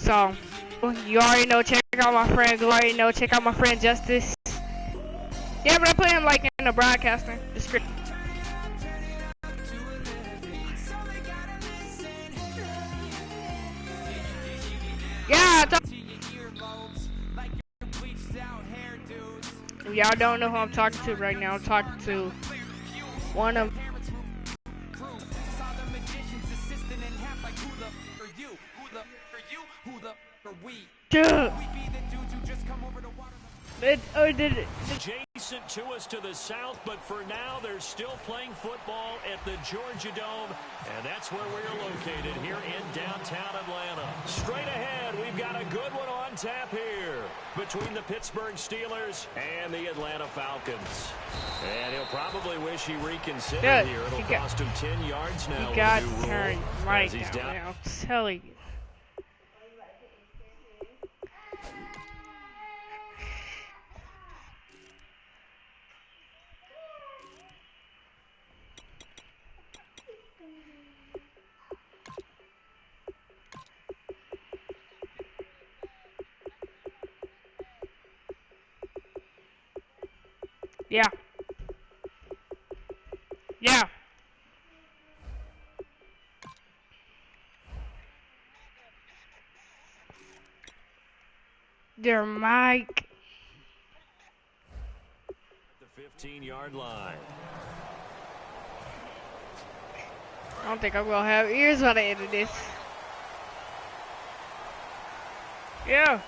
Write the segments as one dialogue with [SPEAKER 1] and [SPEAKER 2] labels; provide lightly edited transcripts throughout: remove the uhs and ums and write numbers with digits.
[SPEAKER 1] So, you already know, check out my friend Glory, check out my friend Justice. Yeah, but I put him like in the broadcasting description. Yeah, y'all don't know who I'm talking to right now. I'm talking to one of dude.
[SPEAKER 2] Adjacent to us to the south, but for now they're still playing football at the Georgia Dome, and that's where we're located here in downtown Atlanta. Straight ahead, we've got a good one on tap here between the Pittsburgh Steelers and the Atlanta Falcons. And he'll probably wish he reconsidered here. It'll cost him 10 yards now.
[SPEAKER 1] He got turned right down. I'm telling you. Yeah. Yeah. Their mic.
[SPEAKER 2] The 15-yard line.
[SPEAKER 1] I don't think I'm gonna have ears by the end of this. Yeah.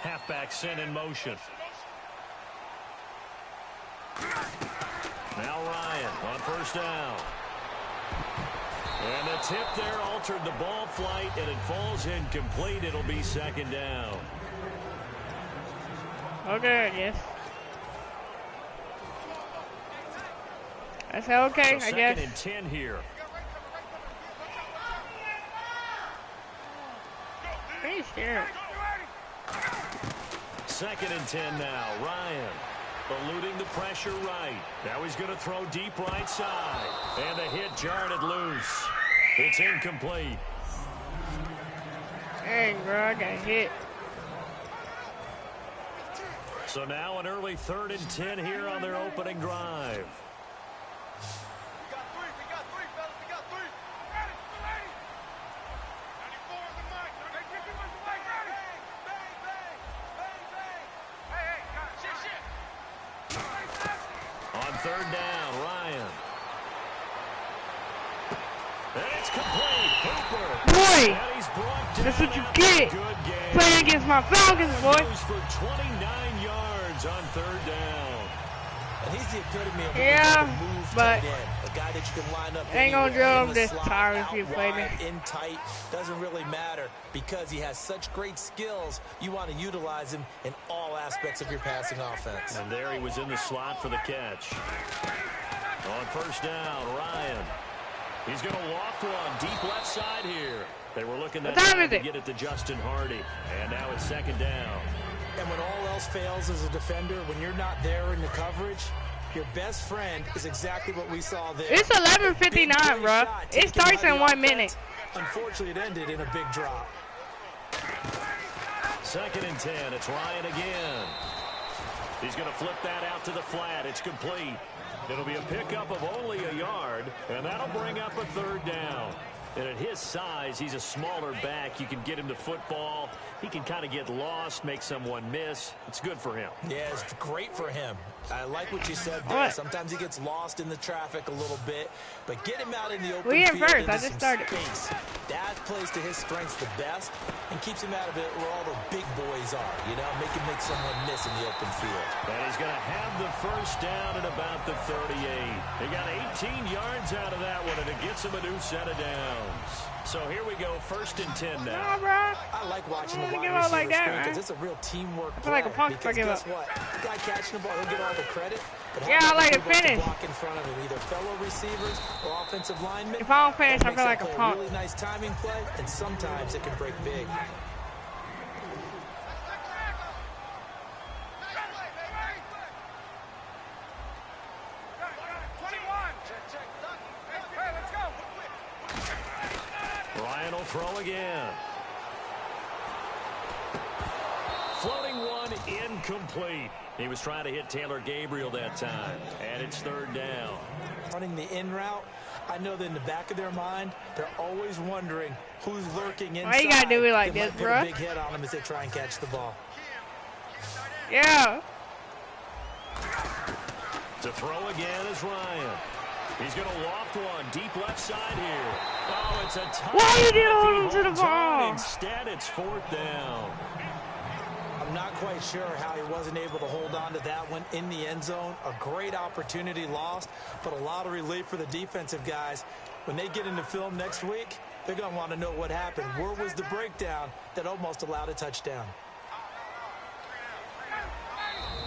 [SPEAKER 2] Halfback sent in motion. Now Ryan on first down. And the tip there altered the ball flight, and it falls incomplete. It'll be second down.
[SPEAKER 1] Okay, yes. That's okay,
[SPEAKER 2] so
[SPEAKER 1] I guess.
[SPEAKER 2] Second and 10 here.
[SPEAKER 1] Pretty scared.
[SPEAKER 2] Second and 10 now. Ryan eluding the pressure right. Now he's going to throw deep right side. And the hit jarred it loose. It's incomplete.
[SPEAKER 1] Dang, bro, I got hit.
[SPEAKER 2] So now an early 3rd and 10 here on their opening drive. Third down, Ryan. And it's complete. Hooper.
[SPEAKER 1] Boy, that's what you get. Playing against my Falcons, boy.
[SPEAKER 2] For 29 yards on third down.
[SPEAKER 3] And he's the epitome of
[SPEAKER 1] yeah, but
[SPEAKER 3] a guy that you can line up
[SPEAKER 1] ain't gonna drill him this time if you play me.
[SPEAKER 3] In tight, doesn't really matter because he has such great skills. You want to utilize him in all aspects of your passing offense.
[SPEAKER 2] And there he was in the slot for the catch. On first down, Ryan. He's going to loft one deep left side here. They were looking that time to get it to Justin Hardy. And now it's second down.
[SPEAKER 3] And when all else fails as a defender, when you're not there in the coverage, your best friend is exactly what we saw there.
[SPEAKER 1] It's 11:59, bro. It starts in 1 minute.
[SPEAKER 3] Unfortunately, it ended in a big drop.
[SPEAKER 2] Second and 10. It's Ryan again. He's going to flip that out to the flat. It's complete. It'll be a pickup of only a yard, and that'll bring up a third down. And at his size, he's a smaller back. You can get him to football. He can kind of get lost, make someone miss. It's good for him.
[SPEAKER 3] Yeah, it's great for him. I like what you said there. Sometimes he gets lost in the traffic a little bit, but get him out in the open field
[SPEAKER 1] first.
[SPEAKER 3] into
[SPEAKER 1] I just started.
[SPEAKER 3] Space. That plays to his strengths the best and keeps him out of it where all the big boys are, you know, make someone miss in the open field.
[SPEAKER 2] And he's going to have the first down at about the 38. He got 18 yards out of that one, and it gets him a new set of downs. So here we go, 1st and 10 now.
[SPEAKER 1] Nah, bro.
[SPEAKER 3] I like watching the wide receiver
[SPEAKER 1] like that,
[SPEAKER 3] because it's a real teamwork play.
[SPEAKER 1] I feel like a punk if I give up.
[SPEAKER 3] Guess what? The guy catching the ball, he'll get all the credit. But
[SPEAKER 1] yeah, I like to finish.
[SPEAKER 3] Block in front of him, either fellow receivers or offensive linemen.
[SPEAKER 1] If I don't finish, I feel like a punk.
[SPEAKER 3] Really nice timing play, and sometimes it can break big.
[SPEAKER 2] Ryan will throw again. Floating one, incomplete. He was trying to hit Taylor Gabriel that time, and it's third down.
[SPEAKER 3] Running the in route, I know that in the back of their mind, they're always wondering who's lurking inside.
[SPEAKER 1] Why you gotta do it like
[SPEAKER 3] They
[SPEAKER 1] this,
[SPEAKER 3] might put
[SPEAKER 1] bro?
[SPEAKER 3] a big hit on them as they try and catch the ball.
[SPEAKER 1] Yeah.
[SPEAKER 2] To throw again is Ryan. He's going to loft one deep left side here. Oh, it's a touchdown.
[SPEAKER 1] Why you did
[SPEAKER 2] if
[SPEAKER 1] hold
[SPEAKER 2] he
[SPEAKER 1] him to the
[SPEAKER 2] holds on.
[SPEAKER 1] ball?
[SPEAKER 2] Instead, it's fourth down.
[SPEAKER 3] I'm not quite sure how he wasn't able to hold on to that one in the end zone. A great opportunity lost, but a lot of relief for the defensive guys. When they get into film next week, they're going to want to know what happened. Where was the breakdown that almost allowed a touchdown?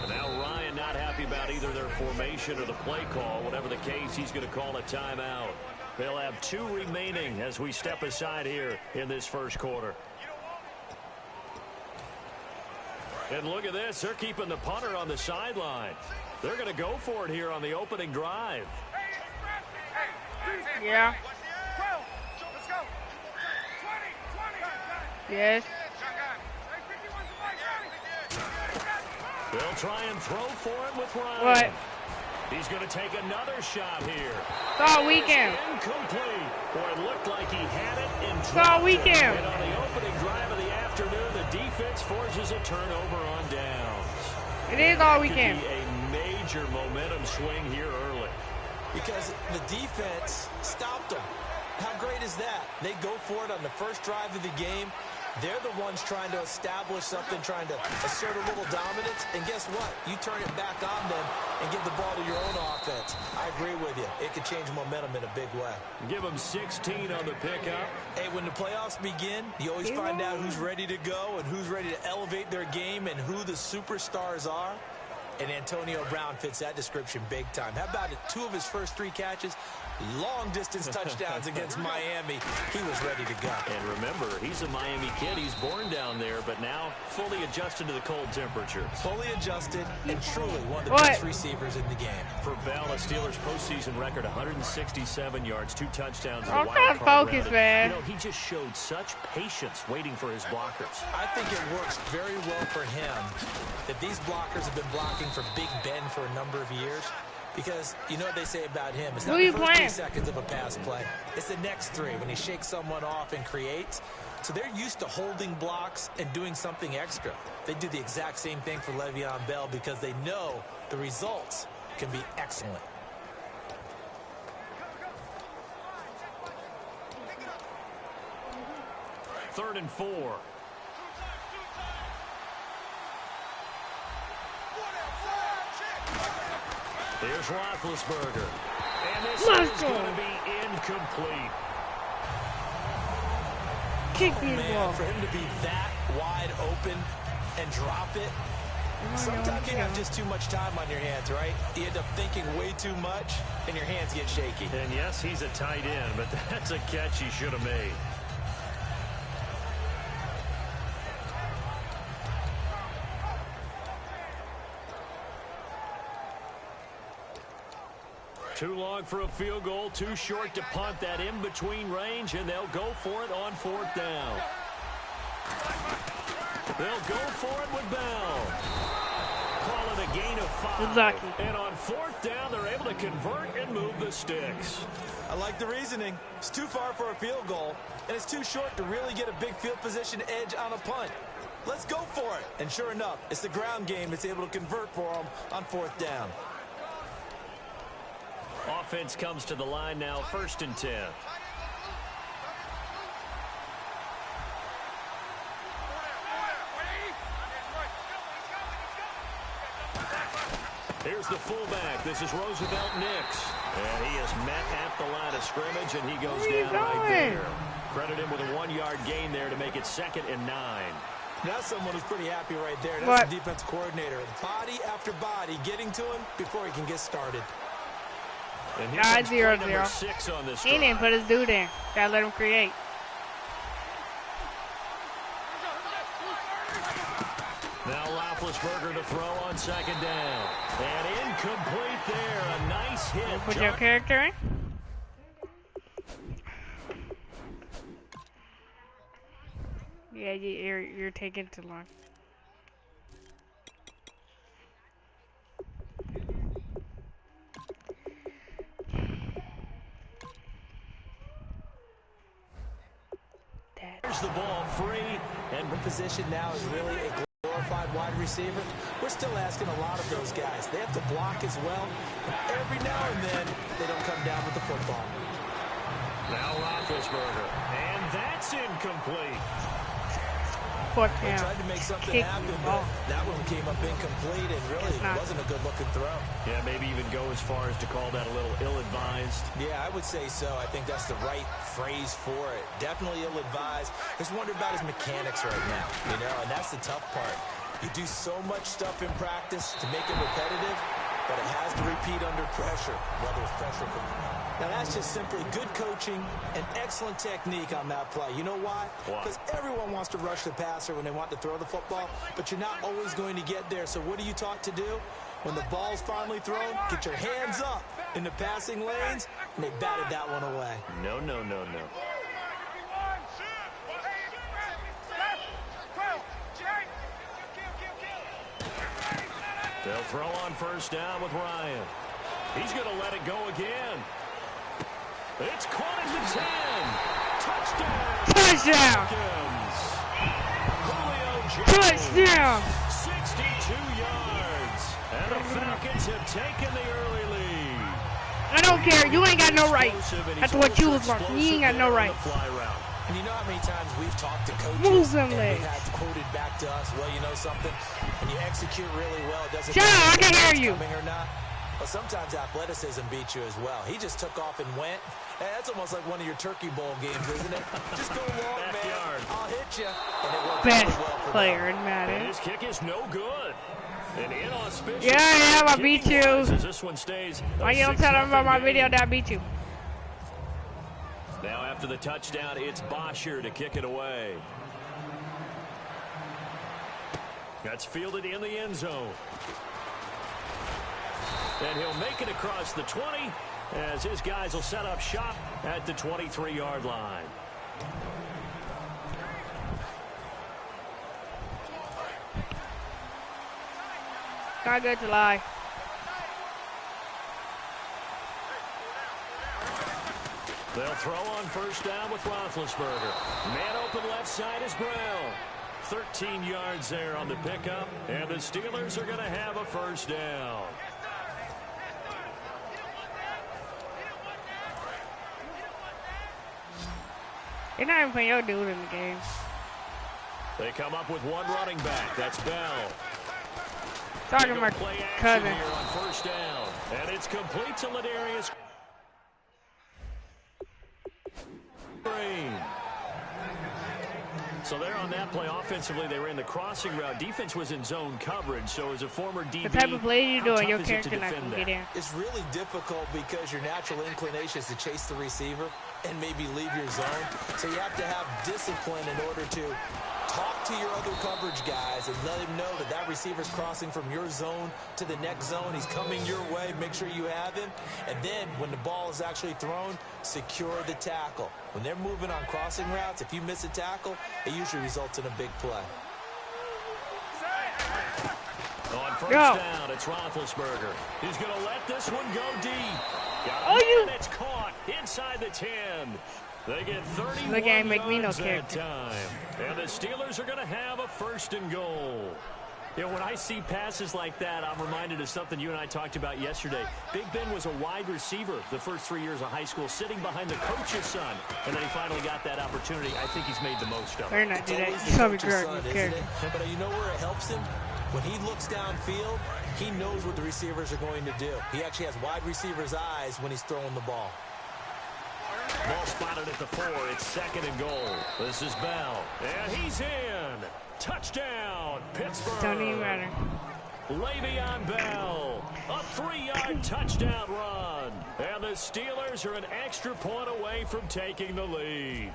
[SPEAKER 2] And now Ryan not happy about either their formation or the play call. Whatever the case, he's going to call a timeout. They'll have 2 remaining as we step aside here in this first quarter. And look at this. They're keeping the punter on the sideline. They're going to go for it here on the opening drive.
[SPEAKER 1] Yeah. Yes.
[SPEAKER 2] They'll try and throw for it with Ryan.
[SPEAKER 1] What?
[SPEAKER 2] He's going to take another shot here.
[SPEAKER 1] It's all weekend.
[SPEAKER 2] Incomplete. Boy, it looked like he had it in
[SPEAKER 1] It's all weekend.
[SPEAKER 2] And on the opening drive of the afternoon, the defense forces a turnover on downs.
[SPEAKER 1] It is all weekend.
[SPEAKER 2] Could be a major momentum swing here early.
[SPEAKER 3] Because the defense stopped them. How great is that? They go for it on the first drive of the game. They're the ones trying to establish something, trying to assert a little dominance. And guess what? You turn it back on them and give the ball to your own offense. I agree with you. It could change momentum in a big way.
[SPEAKER 2] Give them 16 on the pickup.
[SPEAKER 3] Hey, when the playoffs begin, you always find out who's ready to go and who's ready to elevate their game and who the superstars are. And Antonio Brown fits that description big time. How about it? 2 of his first 3 catches, long-distance touchdowns against Miami. He was ready to go.
[SPEAKER 2] And remember, he's a Miami kid. He's born down there, but now fully adjusted to the cold temperatures.
[SPEAKER 3] Fully adjusted and truly one of the best receivers in the game.
[SPEAKER 2] For Bell, a Steelers postseason record, 167 yards, 2 touchdowns.
[SPEAKER 1] I'm trying to focus, man.
[SPEAKER 2] You know, he just showed such patience waiting for his blockers.
[SPEAKER 3] I think it works very well for him that these blockers have been blocking for Big Ben for a number of years. Because you know what they say about him. It's not the first 3 seconds of a pass play. It's the next 3 when he shakes someone off and creates. So they're used to holding blocks and doing something extra. They do the exact same thing for Le'Veon Bell because they know the results can be excellent.
[SPEAKER 2] Third and 4. Here's Roethlisberger. And this is going to be incomplete.
[SPEAKER 1] Kick me the ball.
[SPEAKER 3] For him to be that wide open and drop it, sometimes you have just too much time on your hands, right? You end up thinking way too much, and your hands get shaky.
[SPEAKER 2] And yes, he's a tight end, but that's a catch he should have made. Too long for a field goal, too short to punt. That in-between range, and they'll go for it on 4th down. They'll go for it with Bell. Call it a gain of 5.
[SPEAKER 1] Exactly.
[SPEAKER 2] And on 4th down, they're able to convert and move the sticks.
[SPEAKER 3] I like the reasoning. It's too far for a field goal, and it's too short to really get a big field position edge on a punt. Let's go for it. And sure enough, it's the ground game that's able to convert for them on 4th down.
[SPEAKER 2] Offense comes to the line now, 1st and 10. Here's the fullback. This is Roosevelt Nix. And he is met at the line of scrimmage, and he goes down right there. Credit him with a 1-yard gain there to make it 2nd and 9.
[SPEAKER 3] Now someone who's pretty happy right there. That's the defense coordinator. Body after body getting to him before he can get started.
[SPEAKER 1] 0-0. He didn't put his dude in. Gotta let him create.
[SPEAKER 2] Now Roethlisberger to throw on 2nd down. And incomplete there. A nice hit.
[SPEAKER 1] Put your character in. Yeah, you're taking too long.
[SPEAKER 2] There's the ball free, and
[SPEAKER 3] position now is really a glorified wide receiver. We're still asking a lot of those guys. They have to block as well. And every now and then, they don't come down with the football.
[SPEAKER 2] Now Roethlisberger, and that's incomplete.
[SPEAKER 3] They tried to make something happen, but that one came up incomplete, and really it wasn't a good-looking throw.
[SPEAKER 2] Yeah, maybe even go as far as to call that a little ill-advised.
[SPEAKER 3] Yeah, I would say so. I think that's the right phrase for it. Definitely ill-advised. Just wonder about his mechanics right now, you know, and that's the tough part. You do so much stuff in practice to make it repetitive, but it has to repeat under pressure, whether it's pressure from... Now, that's just simply good coaching and excellent technique on that play. You know why? Because everyone wants to rush the passer when they want to throw the football, but you're not always going to get there. So what are you taught to do? When the ball's finally thrown, get your hands up in the passing lanes, and they batted that one away.
[SPEAKER 2] No. They'll throw on first down with Ryan. He's going to let it go again. It's caught at the 10. Touchdown.
[SPEAKER 1] Touchdown.
[SPEAKER 2] 62 yards. And the Falcons have taken the early lead.
[SPEAKER 1] I don't care. You ain't got no right. That's what you was like. You ain't got no right.
[SPEAKER 3] And you know how many times we've talked to coaches
[SPEAKER 1] Move them
[SPEAKER 3] and
[SPEAKER 1] legs.
[SPEAKER 3] we had quoted back to us, well, you know something, when you execute really well, it doesn't
[SPEAKER 1] Shut up, I can hear you.
[SPEAKER 3] coming or not. But sometimes athleticism beats you as well. He just took off and went. Hey, that's almost like one of your Turkey Bowl games, isn't it? Just go long, man. I'll hit you. And it worked
[SPEAKER 1] Best
[SPEAKER 3] really well for
[SPEAKER 1] player
[SPEAKER 3] them.
[SPEAKER 1] in Madden.
[SPEAKER 2] And his kick is no good. An inauspicious
[SPEAKER 1] Yeah, I beat you.
[SPEAKER 2] as this one stays.
[SPEAKER 1] Why you don't tell them about my video that I beat you?
[SPEAKER 2] Now after the touchdown, it's Bosher to kick it away. That's fielded in the end zone. And he'll make it across the 20 as his guys will set up shop at the 23-yard line.
[SPEAKER 1] Not good to lie.
[SPEAKER 2] They'll throw on first down with Roethlisberger. Man open left side is Brown. 13 yards there on the pickup, and the Steelers are going to have a first down.
[SPEAKER 1] You're not even putting your dude in the game.
[SPEAKER 2] They come up with one running back. That's Bell.
[SPEAKER 1] Talking to my cousin.
[SPEAKER 2] Here on first down, and it's complete to Ladarius Green. So there on that play, offensively, they ran the crossing route. Defense was in zone coverage, so as a former DB,
[SPEAKER 1] The type of play you're doing, your
[SPEAKER 2] tough is it to
[SPEAKER 1] character not
[SPEAKER 2] defend
[SPEAKER 1] going to get in.
[SPEAKER 3] It's really difficult because your natural inclination is to chase the receiver and maybe leave your zone. So you have to have discipline in order to talk to your other coverage guys and let him know that that receiver's crossing from your zone to the next zone. He's coming your way. Make sure you have him. And then when the ball is actually thrown, secure the tackle. When they're moving on crossing routes, if you miss a tackle, it usually results in a big play.
[SPEAKER 2] On first down, it's Roethlisberger. He's going to let this one go deep. And it's caught inside the 10. They get 31
[SPEAKER 1] Look at him, make me no
[SPEAKER 2] yards that
[SPEAKER 1] character.
[SPEAKER 2] time. And the Steelers are going to have a first and goal. You know, when I see passes like that, I'm reminded of something you and I talked about yesterday. Big Ben was a wide receiver the first 3 years of high school, sitting behind the coach's son. And then he finally got that opportunity. I think he's made the most of it.
[SPEAKER 1] Better not do that.
[SPEAKER 3] It's
[SPEAKER 1] You
[SPEAKER 3] always
[SPEAKER 1] probably
[SPEAKER 3] the
[SPEAKER 1] correct
[SPEAKER 3] coach's
[SPEAKER 1] your
[SPEAKER 3] son, isn't
[SPEAKER 1] character.
[SPEAKER 3] it? But you know where it helps him? When he looks downfield, he knows what the receivers are going to do. He actually has wide receivers' eyes when he's throwing the ball.
[SPEAKER 2] Ball spotted at the 4. It's second and goal. This is Bell. And he's in. Touchdown, Pittsburgh.
[SPEAKER 1] Don't even matter.
[SPEAKER 2] Le'Veon Bell. A 3-yard touchdown run. And the Steelers are an extra point away from taking the lead.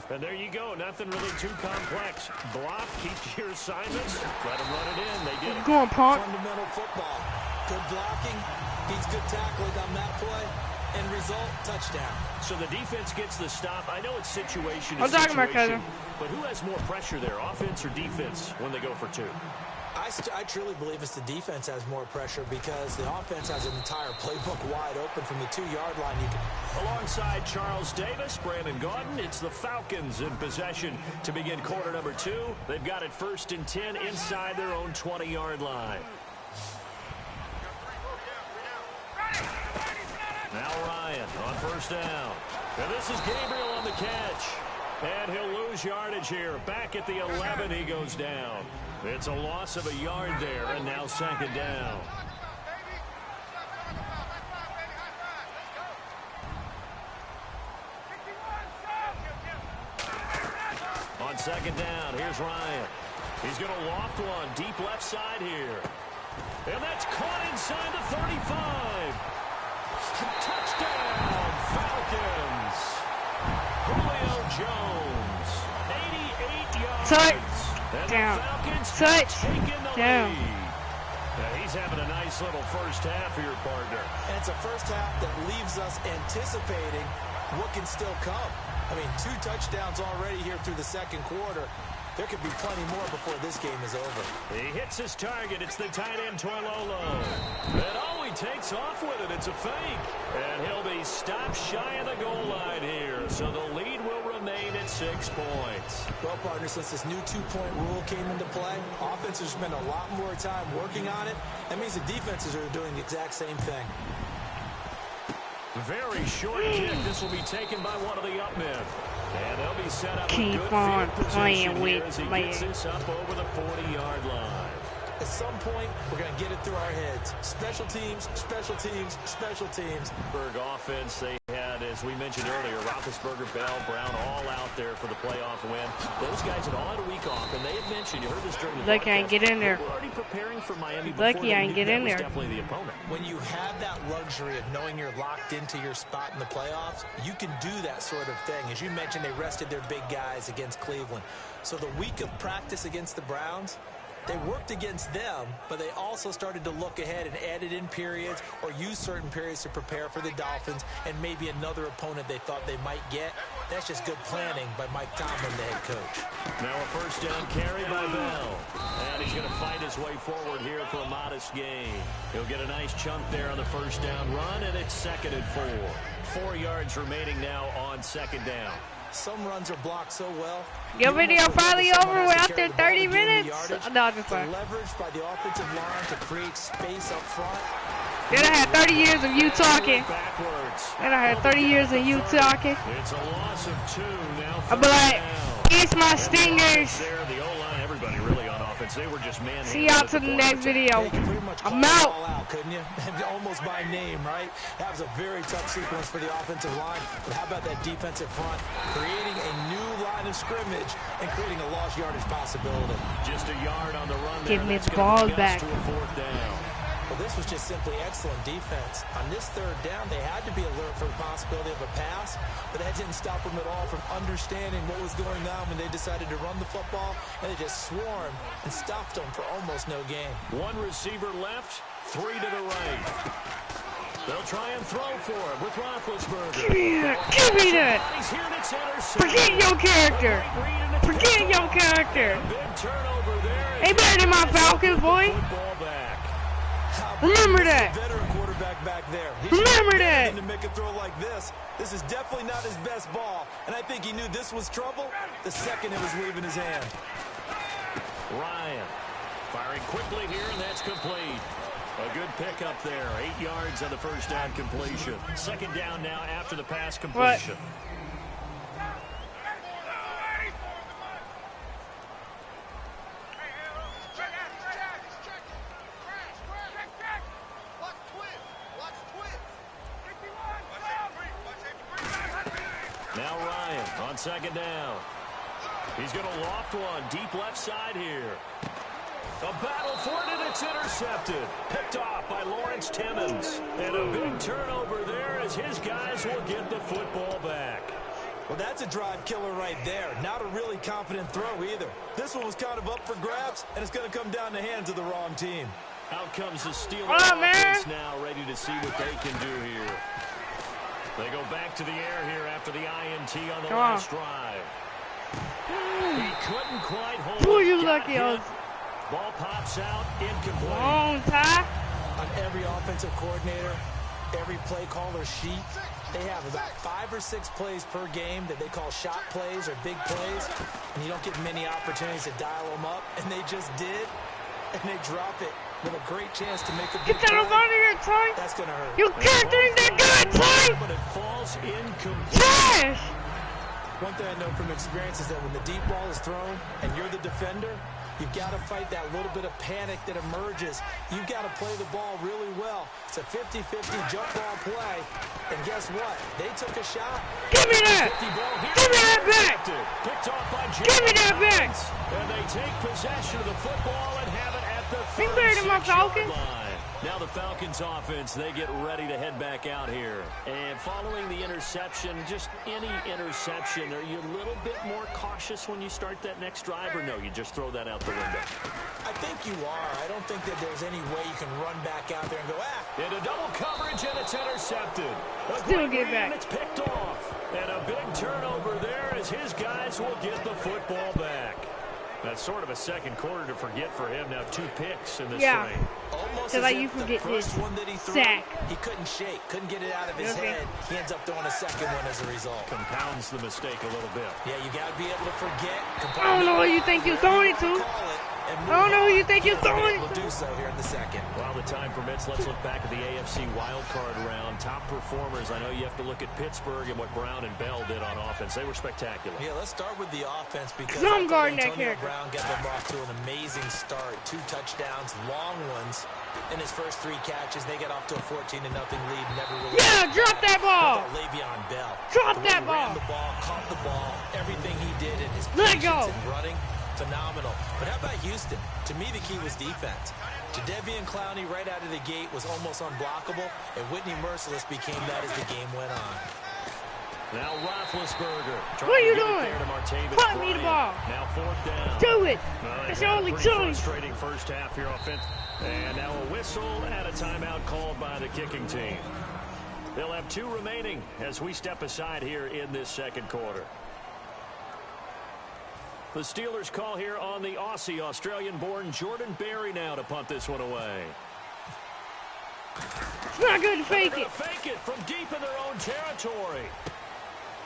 [SPEAKER 2] And there you go. Nothing really too complex. Block, keep to your assignments. Let them run it in. They did it.
[SPEAKER 1] Go on, punk.
[SPEAKER 3] Fundamental football. Good blocking. He's good tackling on that play. End result. result, touchdown.
[SPEAKER 2] So the defense gets the stop. I know it's situation to
[SPEAKER 1] I'm talking about
[SPEAKER 2] situation, but who has more pressure there, offense or defense, when they go for two?
[SPEAKER 3] I truly believe it's the defense has more pressure because the offense has an entire playbook wide open from the 2-yard line.
[SPEAKER 2] Alongside Charles Davis, Brandon Gaudin, it's the Falcons in possession to begin quarter number 2. They've got it 1st and 10 inside their own 20-yard line. Now Ryan on 1st down. And this is Gabriel on the catch. And he'll lose yardage here. Back at the 11, he goes down. It's a loss of a yard there, and now 2nd down. On 2nd down, here's Ryan. He's going to loft one deep left side here. And that's caught inside the 35. Touchdown, Falcons. Julio Jones, 88 yards.
[SPEAKER 1] Touchdown. Touchdown.
[SPEAKER 2] He's having a nice little first half here, partner.
[SPEAKER 3] And it's a first half that leaves us anticipating what can still come. I mean, 2 touchdowns already here through the 2nd quarter. There could be plenty more before this game is over.
[SPEAKER 2] He hits his target. It's the tight end, Toilolo. And oh, he takes off with it. It's a fake. And he'll be stopped shy of the goal line here. So the lead will remain at 6 points.
[SPEAKER 3] Well, partner, since this new 2-point rule came into play, offenses spend a lot more time working on it. That means the defenses are doing the exact same thing.
[SPEAKER 2] Very short kick. This will be taken by one of the up men. And they'll be set up.
[SPEAKER 1] Keep on playing with
[SPEAKER 2] me. Gets this up over the 40-yard line.
[SPEAKER 3] At some point, we're going to get it through our heads. Special teams, special teams, special teams.
[SPEAKER 2] Berg offense, they had, as we mentioned earlier, Roethlisberger, Bell, Brown all out there for the playoff win. Those guys had all had a week off, and they had mentioned, you heard this during the broadcast,
[SPEAKER 1] Lucky I ain't get in there.
[SPEAKER 2] we're already preparing for Miami.
[SPEAKER 1] Lucky I ain't get in there.
[SPEAKER 2] Definitely the opponent.
[SPEAKER 3] When you have that luxury of knowing you're locked into your spot in the playoffs, you can do that sort of thing. As you mentioned, they rested their big guys against Cleveland. So the week of practice against the Browns, they worked against them, but they also started to look ahead and added in periods or use certain periods to prepare for the Dolphins and maybe another opponent they thought they might get. That's just good planning by Mike Tomlin, the head coach.
[SPEAKER 2] Now a 1st down carry by Bell. And he's going to fight his way forward here for a modest gain. He'll get a nice chunk there on the 1st down run, and it's 2nd and 4. 4 yards remaining now on 2nd down.
[SPEAKER 3] Some runs are blocked so well.
[SPEAKER 1] Your video probably over after 30 minutes. No, just fine.
[SPEAKER 3] Leveraged by the offensive line to create space up front.
[SPEAKER 1] Then I had 30 years of you talking. Then I had 30 years of you talking.
[SPEAKER 2] It's a loss of 2 now.
[SPEAKER 1] I'll be like, it's my stingers.
[SPEAKER 2] There, the O-line, everybody really on offense. They were just man.
[SPEAKER 1] See y'all to the next video. I'm out.
[SPEAKER 3] Couldn't you? Almost by name, right? That was a very tough sequence for the offensive line. But how about that defensive front? Creating a new line of scrimmage and creating a lost yardage possibility.
[SPEAKER 2] Just a yard on the run.
[SPEAKER 1] Give me the ball back.
[SPEAKER 2] To a 4th down.
[SPEAKER 3] Well, this was just simply excellent defense. On this 3rd down, they had to be alert for the possibility of a pass, but that didn't stop them at all from understanding what was going on when they decided to run the football, and they just swarmed and stopped them for almost no gain.
[SPEAKER 2] 1 receiver left, 3 to the right. They'll try and throw for it with Roethlisberger.
[SPEAKER 1] Give me that. Give me that. Forget your character. Forget your character.
[SPEAKER 2] Big turnover there.
[SPEAKER 1] Ain't better than my Falcons, boy. Remember that.
[SPEAKER 3] Veteran quarterback back there.
[SPEAKER 1] Remember that.
[SPEAKER 3] To make a throw like this. This is definitely not his best ball, and I think he knew this was trouble the second it was leaving his hand.
[SPEAKER 2] Ryan firing quickly here, and that's complete. A good pickup there. 8 yards on the 1st down completion. 2nd down now after the pass completion.
[SPEAKER 1] What?
[SPEAKER 2] Now Ryan on 2nd down. He's going to loft one deep left side here. A battle for it, and it's intercepted. Picked off by Lawrence Timmons. And a big turnover there as his guys will get the football back.
[SPEAKER 3] Well, that's a drive killer right there. Not a really confident throw either. This one was kind of up for grabs, and it's going to come down the hands of the wrong team.
[SPEAKER 2] Out comes the Steelers offense now, ready to see what they can do here. They go back to the air here after the INT on the last drive. He couldn't quite hold it.
[SPEAKER 1] Who are you lucky of?
[SPEAKER 2] Ball pops out, incomplete.
[SPEAKER 1] On Ty.
[SPEAKER 3] On every offensive coordinator, every play caller sheet, they have about 5 or 6 plays per game that they call shot plays or big plays, and you don't get many opportunities to dial them up, and they just did, and they drop it with a great chance to make a big
[SPEAKER 1] play. Get that out of here, Ty.
[SPEAKER 3] That's going to hurt.
[SPEAKER 1] You can't think that good, Ty.
[SPEAKER 2] But it falls incomplete.
[SPEAKER 1] Trash.
[SPEAKER 3] One thing I know from experience is that when the deep ball is thrown and you're the defender, you've got to fight that little bit of panic that emerges. You've got to play the ball really well. It's a 50-50 jump ball play. And guess what? They took a shot.
[SPEAKER 1] Give me that. Give me that back.
[SPEAKER 2] Picked off by
[SPEAKER 1] Give me that back.
[SPEAKER 2] And they take possession of the football and have it at the
[SPEAKER 1] 36-yard
[SPEAKER 2] line. Now the Falcons offense, they get ready to head back out here. And following the interception, just any interception, are you a little bit more cautious when you start that next drive, or no, you just throw that out the window?
[SPEAKER 3] I think you are. I don't think that there's any way you can run back out there and go,
[SPEAKER 2] Into double coverage, and it's intercepted.
[SPEAKER 1] Still get back.
[SPEAKER 2] It's picked off. And a big turnover there as his guys will get the football back. That's sort of a second quarter to forget for him. Now 2 picks in this frame.
[SPEAKER 3] Almost
[SPEAKER 1] as
[SPEAKER 3] like
[SPEAKER 1] you forget
[SPEAKER 3] the first
[SPEAKER 1] this
[SPEAKER 3] one that he threw,
[SPEAKER 1] sack.
[SPEAKER 3] He couldn't shake, couldn't get it out of his head. He ends up throwing a second one as a result.
[SPEAKER 2] Compounds the mistake a little bit.
[SPEAKER 3] Yeah, you got to be able to forget.
[SPEAKER 1] I don't know who you think you're throwing it to. I don't know who you think you're throwing.
[SPEAKER 3] We'll do so here in the second.
[SPEAKER 2] While the time permits, let's look back at the AFC wildcard round. Top performers, I know you have to look at Pittsburgh and what Brown and Bell did on offense. They were spectacular.
[SPEAKER 3] Yeah, let's start with the offense because
[SPEAKER 1] I'm guarding that
[SPEAKER 3] Antonio
[SPEAKER 1] character.
[SPEAKER 3] Brown got them off to an amazing start. 2 touchdowns, long ones. In his first 3 catches, they get off to a 14-0 lead. Never really.
[SPEAKER 1] Yeah, drop that ball.
[SPEAKER 3] Le'Veon Bell.
[SPEAKER 1] Drop that ball.
[SPEAKER 3] Ran the ball, caught the ball. Everything he did in his
[SPEAKER 1] Let
[SPEAKER 3] patience
[SPEAKER 1] go.
[SPEAKER 3] and running, phenomenal. But how about Houston? To me, the key was defense. Jadeveon Clowney right out of the gate was almost unblockable, and Whitney Merciless became that as the game went on.
[SPEAKER 2] Now Roethlisberger.
[SPEAKER 1] What are you doing? Put me the ball.
[SPEAKER 2] Now 4th down.
[SPEAKER 1] Do it. It's your only choice.
[SPEAKER 2] Frustrating first half here offense. And now a whistle and a timeout called by the kicking team. They'll have 2 remaining as we step aside here in this second quarter. The Steelers call here on the Aussie, Australian-born Jordan Berry now to punt this one away.
[SPEAKER 1] It's not good to fake it.
[SPEAKER 2] Fake it from deep in their own territory.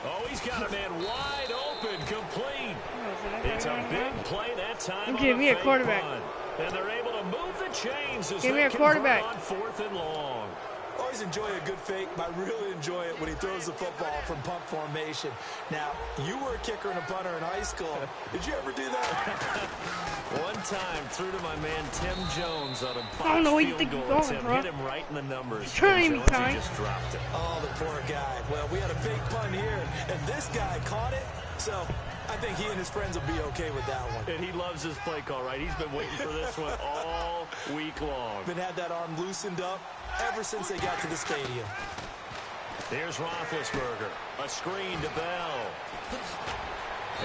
[SPEAKER 2] Oh, he's got a man wide open, complete. It's a big play that time.
[SPEAKER 1] Give me a quarterback.
[SPEAKER 2] Punt. And they're able to move the chains as
[SPEAKER 1] Give me
[SPEAKER 2] they
[SPEAKER 1] a quarterback.
[SPEAKER 2] On 4th and long.
[SPEAKER 3] Always enjoy a good fake, but I really enjoy it when he throws the football from punt formation. Now, you were a kicker and a punter in high school. Did you ever do that?
[SPEAKER 2] One time, threw to my man Tim Jones on a
[SPEAKER 1] I don't know what you
[SPEAKER 2] field
[SPEAKER 1] think
[SPEAKER 2] goal
[SPEAKER 1] you're going,
[SPEAKER 2] attempt.
[SPEAKER 1] bro.
[SPEAKER 2] Hit him right in the numbers.
[SPEAKER 1] Trying me,
[SPEAKER 2] Jones,
[SPEAKER 1] Ty.
[SPEAKER 2] he just dropped it.
[SPEAKER 3] Oh, the poor guy. Well, we had a fake punt here, and this guy caught it. So I think he and his friends will be okay with that one.
[SPEAKER 2] And he loves his play call, right? He's been waiting for this one all week long.
[SPEAKER 3] Been had that arm loosened up ever since they got to the stadium.
[SPEAKER 2] Here's Roethlisberger. A screen to Bell.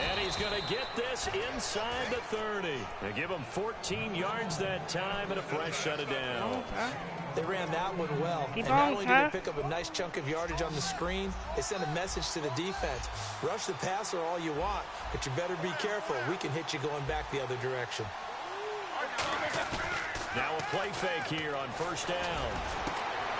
[SPEAKER 2] And he's going to get this inside the 30. They give him 14 yards that time and a fresh set of down.
[SPEAKER 3] They ran that one well.
[SPEAKER 1] Keep
[SPEAKER 3] and not
[SPEAKER 1] on,
[SPEAKER 3] only did they pick up a nice chunk of yardage on the screen, they sent a message to the defense. Rush the passer all you want, but you better be careful. We can hit you going back the other direction.
[SPEAKER 2] Now a play fake here on 1st down.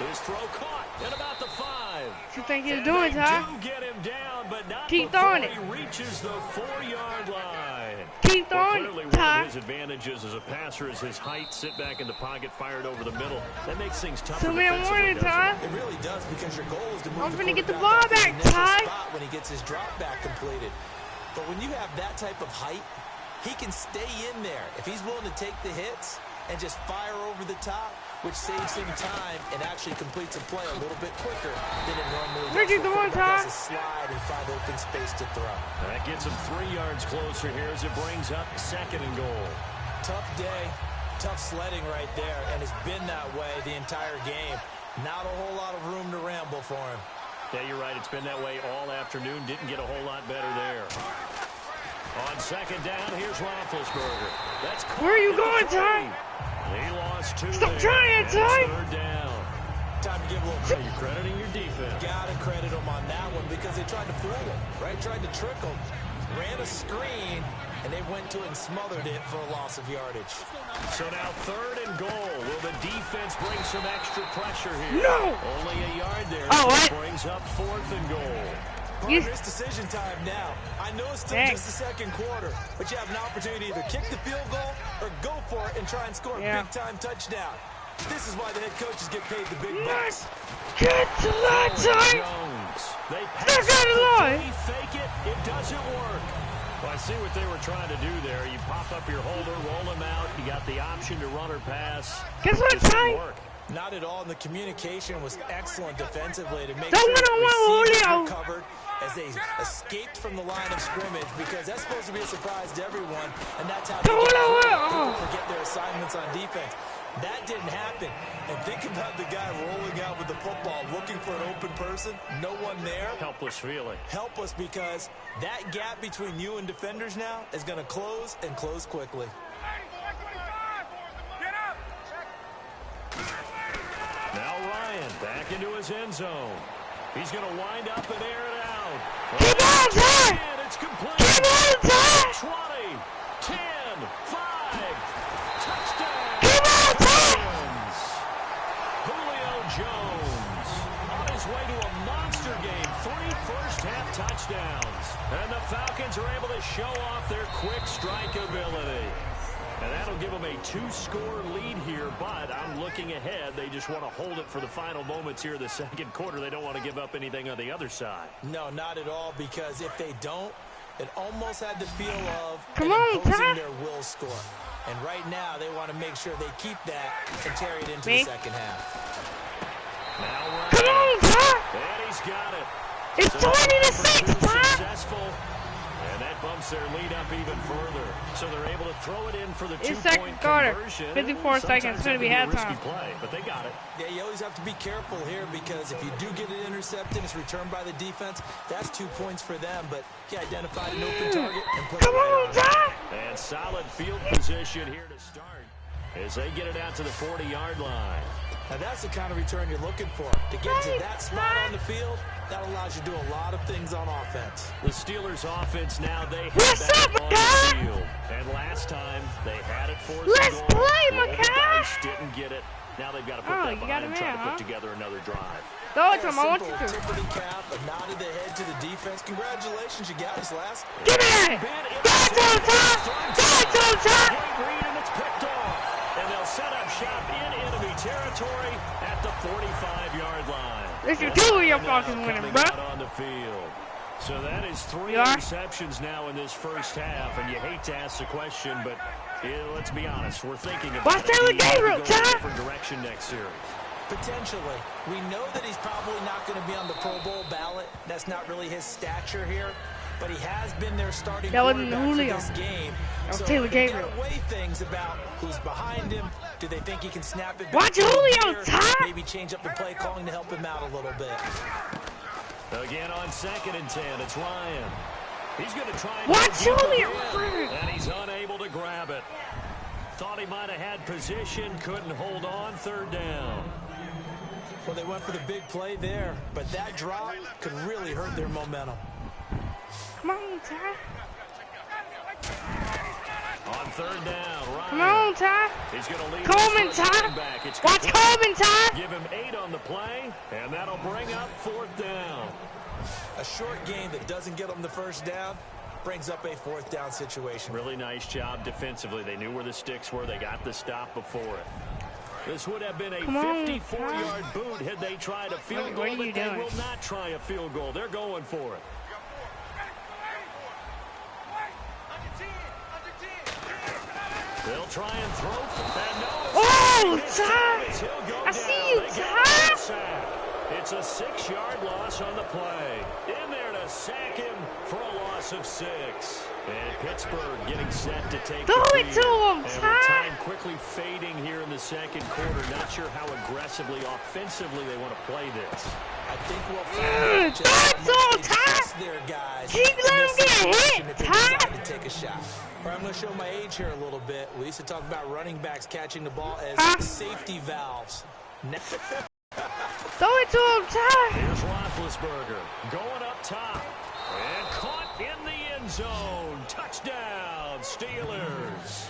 [SPEAKER 2] His throw caught at about the 5.
[SPEAKER 1] What you think you're doing, Ty?
[SPEAKER 2] Do get him down, but not
[SPEAKER 1] Keep
[SPEAKER 2] before
[SPEAKER 1] throwing it.
[SPEAKER 2] he reaches the 4-yard line.
[SPEAKER 1] Keep throwing
[SPEAKER 2] Clearly
[SPEAKER 1] it,
[SPEAKER 2] one
[SPEAKER 1] Ty.
[SPEAKER 2] of his advantages as a passer is his height, sit back in the pocket, fired over the middle. That makes things tougher.
[SPEAKER 1] 2-man warning, Ty.
[SPEAKER 3] It really does, because your goal is to move
[SPEAKER 1] I'm
[SPEAKER 3] the
[SPEAKER 1] finna get the
[SPEAKER 3] quarterback
[SPEAKER 1] ball
[SPEAKER 3] up to
[SPEAKER 1] back,
[SPEAKER 3] initial
[SPEAKER 1] Ty.
[SPEAKER 3] spot when he gets his drop back completed. But when you have that type of height, he can stay in there. If he's willing to take the hits and just fire over the top, which saves him time and actually completes a play a little bit quicker than it normally does.
[SPEAKER 1] Where'd you go, Ty?
[SPEAKER 3] Slide and find open space to throw.
[SPEAKER 2] That gets him 3 yards closer here as it brings up 2nd and goal.
[SPEAKER 3] Tough day, tough sledding right there, and it's been that way the entire game. Not a whole lot of room to ramble for him.
[SPEAKER 2] Yeah, you're right. It's been that way all afternoon. Didn't get a whole lot better there. On 2nd down, here's Roethlisberger. That's
[SPEAKER 1] Where are you going, Ty?
[SPEAKER 2] He lost 2.
[SPEAKER 1] Stop trying, Ty.
[SPEAKER 2] 3rd down.
[SPEAKER 3] Time to give a little
[SPEAKER 2] credit. You're crediting your defense.
[SPEAKER 3] Gotta credit them on that one because they tried to fool them, right? Tried to trick them. Ran a screen, and they went to it and smothered it for a loss of yardage.
[SPEAKER 2] So now 3rd and goal. Will the defense bring some extra pressure here?
[SPEAKER 1] No!
[SPEAKER 2] Only a yard there.
[SPEAKER 1] Oh, what?
[SPEAKER 2] Brings up 4th and goal.
[SPEAKER 3] It's decision time now. I know it's still just the second quarter, but you have an opportunity to either kick the field goal or go for it and try and score a big-time touchdown. This is why the head coaches get paid the big bucks.
[SPEAKER 1] Get to that time!
[SPEAKER 2] They pass it, fake it, it doesn't work. Well, I see what they were trying to do there. You pop up your holder, roll him out. You got the option to run or pass.
[SPEAKER 1] Guess what time?
[SPEAKER 3] Not at all, and the communication was excellent defensively to make
[SPEAKER 1] sure
[SPEAKER 3] receivers were covered as they escaped from the line of scrimmage, because that's supposed to be a surprise to everyone, and that's how people forget their assignments on defense. That didn't happen. And think about the guy rolling out with the football, looking for an open person, no one there.
[SPEAKER 2] Helpless feeling.
[SPEAKER 3] Helpless, because that gap between you and defenders now is going to close, and close quickly.
[SPEAKER 2] Now Ryan back into his end zone. He's going to wind up and air it out.
[SPEAKER 1] Keep on, Ty!
[SPEAKER 2] It's complete.
[SPEAKER 1] Keep on, Ty!
[SPEAKER 2] 20, 10, 5, touchdown.
[SPEAKER 1] Keep on, Ty!
[SPEAKER 2] Julio Jones on his way to a monster game. 3 first-half touchdowns. And the Falcons are able to show off their quick strike ability. And that'll give them a 2-score lead here, but I'm looking ahead. They just want to hold it for the final moments here in the second quarter. They don't want to give up anything on the other side.
[SPEAKER 3] No, not at all, because if they don't, it almost had the feel of
[SPEAKER 1] imposing
[SPEAKER 3] their will score. And right now, they want to make sure they keep that and carry it into the second half.
[SPEAKER 2] Now
[SPEAKER 1] come on, Ty!
[SPEAKER 2] And he's got it.
[SPEAKER 1] It's 20-6, Ty!
[SPEAKER 2] Successful. And that bumps their lead up even further. So they're able to throw it in for the 2-point conversion.
[SPEAKER 1] 54 seconds. It's going to be halftime.
[SPEAKER 2] Play, but they got it.
[SPEAKER 3] Yeah, you always have to be careful here, because if you do get it intercepted, it's returned by the defense. That's 2 points for them, but he identified an open target and put
[SPEAKER 1] come
[SPEAKER 3] it right
[SPEAKER 1] on, Ty!
[SPEAKER 2] And solid field position here to start as they get it out to the 40-yard line.
[SPEAKER 3] Now that's the kind of return you're looking for. To get to that spot on the field, that allows you to do a lot of things on offense.
[SPEAKER 2] The Steelers' offense now, they
[SPEAKER 1] What's
[SPEAKER 2] have
[SPEAKER 1] up,
[SPEAKER 2] on the field. And last time, they had it for
[SPEAKER 1] Let's play, Makai!
[SPEAKER 2] Didn't get it. Now they've got to put that behind and try to put together another drive.
[SPEAKER 1] Throw it to him. I want you to.
[SPEAKER 3] Tip of the cap, a nod of the head to the defense. Congratulations, you got us last.
[SPEAKER 1] Give me that! Throw it to him, Ty! Throw it to him, Ty!
[SPEAKER 2] Green, and it's picked off. And they'll set up shop in enemy territory at the 45-yard line.
[SPEAKER 1] This is two of your Falcons winning, bro.
[SPEAKER 2] On the field. So that is 3 interceptions now in this first half, and you hate to ask the question, but let's be honest, we're thinking about
[SPEAKER 1] Taylor Gabriel,
[SPEAKER 2] a different direction next series.
[SPEAKER 3] Potentially. We know that he's probably not going to be on the Pro Bowl ballot. That's not really his stature here, but he has been their starting quarterback for this game. So
[SPEAKER 1] Taylor Gabriel.
[SPEAKER 3] They gotta weigh things about who's behind him. Do they think he can snap it back?
[SPEAKER 1] Watch Julio, Ty!
[SPEAKER 3] Maybe change up the play calling to help him out a little bit.
[SPEAKER 2] Again on 2nd and 10, it's Ryan. He's going to try and
[SPEAKER 1] watch Julio,
[SPEAKER 2] and he's unable to grab it. Thought he might have had position, couldn't hold on. 3rd down.
[SPEAKER 3] Well, they went for the big play there, but that drop could really hurt their momentum.
[SPEAKER 1] Come on, Ty.
[SPEAKER 2] On 3rd down, Ryan.
[SPEAKER 1] Come on, Ty.
[SPEAKER 2] He's going to lead
[SPEAKER 1] Coleman, Ty. Watch Coleman, Ty.
[SPEAKER 2] Give him 8 on the play, and that'll bring up 4th down.
[SPEAKER 3] A short game that doesn't get them the first down brings up a 4th down situation.
[SPEAKER 2] Really nice job defensively. They knew where the sticks were. They got the stop before it. This would have been a 54-yard boot had they tried a field goal, but they will not try a field goal. They're going for it. They'll try and throw.
[SPEAKER 1] Oh, Ty! I see you, Ty!
[SPEAKER 2] It's a 6-yard loss on the play. In there to sack him for a loss of 6. And Pittsburgh getting set to take
[SPEAKER 1] throw it to him, Ty!
[SPEAKER 2] Time quickly fading here in the second quarter. Not sure how aggressively, offensively they want to play this.
[SPEAKER 3] I think we'll find out just how much they trust their guys.
[SPEAKER 1] Keep letting him get hit, Ty!
[SPEAKER 3] To take a shot. All right, I'm going to show my age here a little bit. We used to talk about running backs catching the ball as safety valves.
[SPEAKER 1] to him, Ty.
[SPEAKER 2] Here's Roethlisberger going up top. And caught in the end zone. Touchdown, Steelers.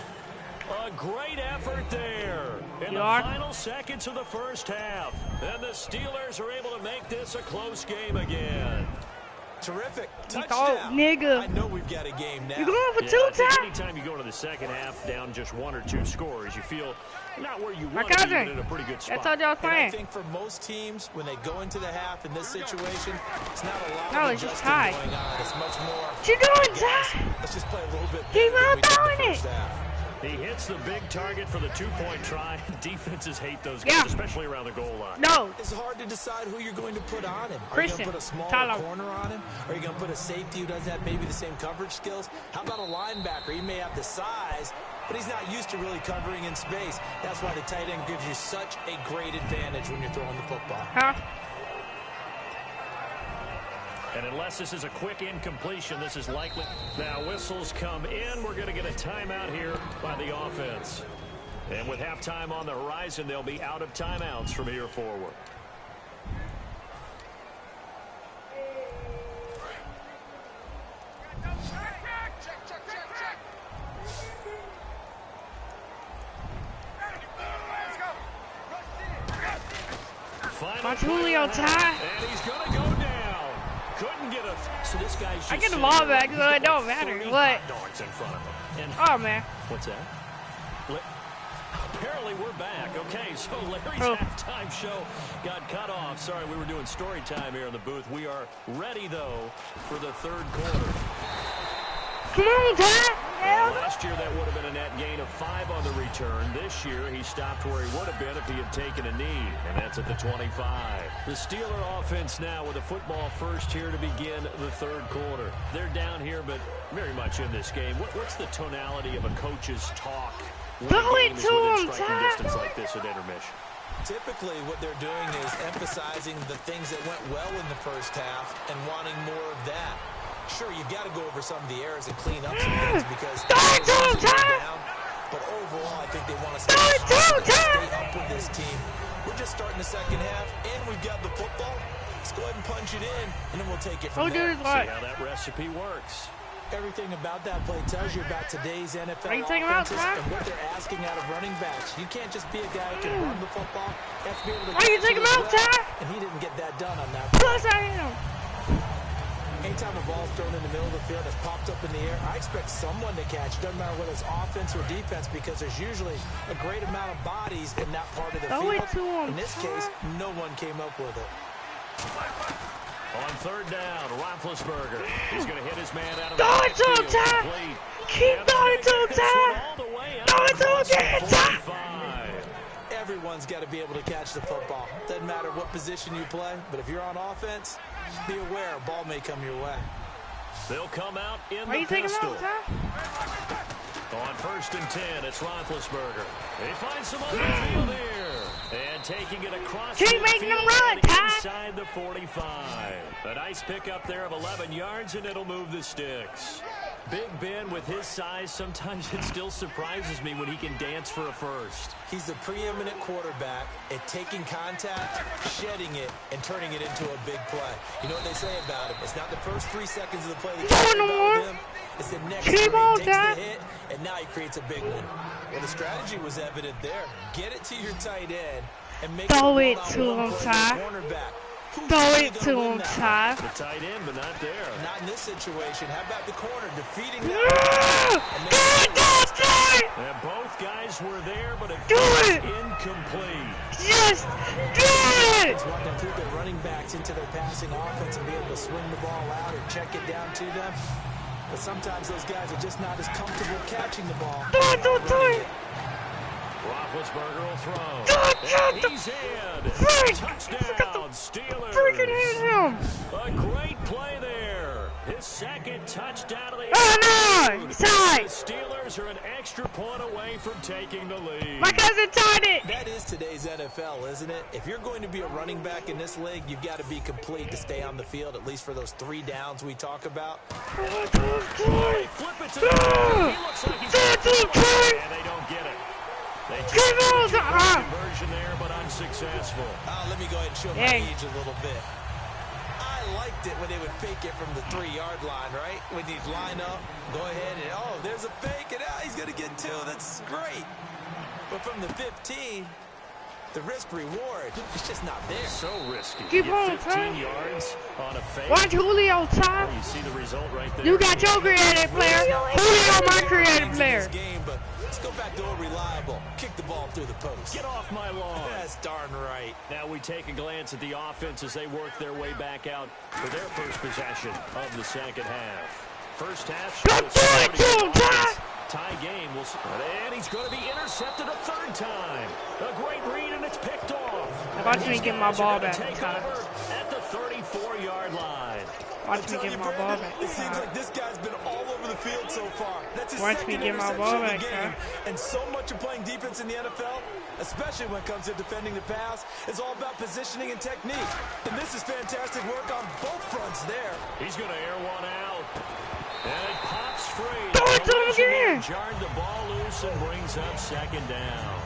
[SPEAKER 2] A great effort there in the final seconds of the first half. And the Steelers are able to make this a close game again.
[SPEAKER 3] Terrific touchdown.
[SPEAKER 1] Oh, nigga.
[SPEAKER 3] I know we've got a game now.
[SPEAKER 1] You're going for two, Ty?
[SPEAKER 2] Anytime you go into the second half down just 1 or 2 scores, you feel not where you want to be, but in a pretty good spot.
[SPEAKER 1] That's how y'all playing.
[SPEAKER 3] I think for most teams, when they go into the half in this situation, it's not a lot of
[SPEAKER 1] it's just
[SPEAKER 3] adjusting
[SPEAKER 1] Ty.
[SPEAKER 3] going on. It's much more.
[SPEAKER 1] What you doing, Ty?
[SPEAKER 3] Let's just play a little bit
[SPEAKER 1] Keep
[SPEAKER 3] better than
[SPEAKER 1] on
[SPEAKER 3] we did
[SPEAKER 1] throwing
[SPEAKER 3] the
[SPEAKER 1] it.
[SPEAKER 3] first half.
[SPEAKER 2] He hits the big target for the 2-point try. Defenses hate those guys, especially around the goal line.
[SPEAKER 1] No.
[SPEAKER 3] It's hard to decide who you're going to put on him. Are
[SPEAKER 1] Christian,
[SPEAKER 3] you going to put a smaller
[SPEAKER 1] Tyler.
[SPEAKER 3] corner on him? Are you going to put a safety who doesn't have maybe the same coverage skills? How about a linebacker? He may have the size, but he's not used to really covering in space. That's why the tight end gives you such a great advantage when you're throwing the football.
[SPEAKER 1] Huh?
[SPEAKER 2] And unless this is a quick incompletion, this is likely. Now whistles come in. We're going to get a timeout here by the offense. And with halftime on the horizon, they'll be out of timeouts from here forward.
[SPEAKER 1] Watch Julio, Ty.
[SPEAKER 2] And he's going to go down. Couldn't get a. So this guy's just
[SPEAKER 1] I get the ball back, so it don't matter. What?
[SPEAKER 2] Dogs in front of him. And
[SPEAKER 1] Oh, man.
[SPEAKER 2] what's that? Apparently we're back. Okay, so Larry's halftime show got cut off. Sorry, we were doing story time here in the booth. We are ready, though, for the third quarter.
[SPEAKER 1] Come on, Ty.
[SPEAKER 2] Well, last year that would have been a net gain of 5 on the return. This year he stopped where he would have been if he had taken a knee, and that's at the 25. The Steeler offense now with a football first here to begin the third quarter. They're down here, but very much in this game. What's the tonality of a coach's talk when a game is within striking distance like this at intermission?
[SPEAKER 3] Typically, what they're doing is emphasizing the things that went well in the first half and wanting more of that. Sure, you've got to go over some of the errors and clean up some things because they're down. But overall, I think they want to stay up with this team. We're just starting the second half, and we've got the football. Let's go ahead and punch it in, and then we'll take it from there.
[SPEAKER 2] See how that recipe works.
[SPEAKER 3] Everything about that play tells you about today's NFL
[SPEAKER 1] offenses
[SPEAKER 3] and what they're asking out of running backs. You can't just be a guy who can run the football. You have to be able to
[SPEAKER 1] Why you take him out, Ty?
[SPEAKER 3] And he didn't get that done on that.
[SPEAKER 1] Plus I am.
[SPEAKER 3] Anytime a ball's thrown in the middle of the field that's popped up in the air, I expect someone to catch. Doesn't matter whether it's offense or defense because there's usually a great amount of bodies in that part of the field. In this case, no one came up with it.
[SPEAKER 2] On third down, Roethlisberger. He's going to hit his man out of the
[SPEAKER 1] backfield. Keep going to Ty. Throw it to Ty.
[SPEAKER 3] Everyone's got to be able to catch the football. Doesn't matter what position you play, but if you're on offense, be aware a ball may come your way.
[SPEAKER 2] They'll come out in
[SPEAKER 1] the pistol.
[SPEAKER 2] On first and 10, it's Roethlisberger. They find some open field here. And taking it across the field inside the 45. A nice pickup there of 11 yards, and it'll move the sticks. Big Ben, with his size, sometimes it still surprises me when he can dance for a first.
[SPEAKER 3] He's the preeminent quarterback at taking contact, shedding it, and turning it into a big play. You know what they say about him? It's not the first 3 seconds of the play that you about with him. It's the next 3. He takes the hit, and now he creates a big one. Well, the strategy was evident there. Get it to your tight end and make
[SPEAKER 1] Throw it to him, Ty. Throw it to him, Ty.
[SPEAKER 2] The tight end, but not there.
[SPEAKER 3] Not in this situation. How about the corner defeating
[SPEAKER 1] that?
[SPEAKER 2] And both guys were there, but it
[SPEAKER 1] was
[SPEAKER 2] incomplete.
[SPEAKER 1] Just do it!
[SPEAKER 3] It's wanting to throw their running backs into their passing offense and be able to swing the ball out or check it down to them. But sometimes those guys are just not as comfortable catching the ball.
[SPEAKER 2] Roethlisberger will throw. And he's in. Touchdown, Steelers. A great play there. His second touchdown of the
[SPEAKER 1] afternoon.
[SPEAKER 2] The Steelers are an extra point away from taking the lead.
[SPEAKER 1] My cousin tied it.
[SPEAKER 3] That is today's NFL, isn't it? If you're going to be a running back in this league, you've got to be complete to stay on the field, at least for those 3 downs we talk about.
[SPEAKER 2] Flip it to the He looks like he's and they don't get it. Conversion there, but unsuccessful.
[SPEAKER 3] Let me go ahead and show my age a little bit. I liked it when they would fake it from the 3-yard line, right? When you'd line up, go ahead and, oh, there's a fake, and he's going to get 2. That's great. But from the 15, the risk-reward, it's just not there.
[SPEAKER 2] So risky.
[SPEAKER 1] Keep on,
[SPEAKER 2] 15 yards on a fake.
[SPEAKER 1] Watch Julio, Ty.
[SPEAKER 2] You see the result right there.
[SPEAKER 1] You got your creative player. Julio, my creative player.
[SPEAKER 3] Game, but let's go back to a reliable. Kick the ball through the post.
[SPEAKER 2] Get off my lawn.
[SPEAKER 3] That's darn right.
[SPEAKER 2] Now we take a glance at the offense as they work their way back out for their first possession of the second half. First half. Tie game. And he's going to be intercepted a third time. A great read, and it's picked off.
[SPEAKER 1] Watch me get my ball back, Ty.
[SPEAKER 2] At the 34-yard line.
[SPEAKER 1] Watch me get my ball back.
[SPEAKER 3] It seems like this guy's been all over the field so far. That's his
[SPEAKER 1] Watch me
[SPEAKER 3] second
[SPEAKER 1] get my
[SPEAKER 3] interception
[SPEAKER 1] ball
[SPEAKER 3] of the
[SPEAKER 1] back,
[SPEAKER 3] game. And so much of playing defense in the NFL, especially when it comes to defending the pass, is all about positioning and technique. And this is fantastic work on both fronts there.
[SPEAKER 2] He's going to air one out. And it pops free.
[SPEAKER 1] Throw it to him again.
[SPEAKER 2] Jarred the ball loose and brings up second down.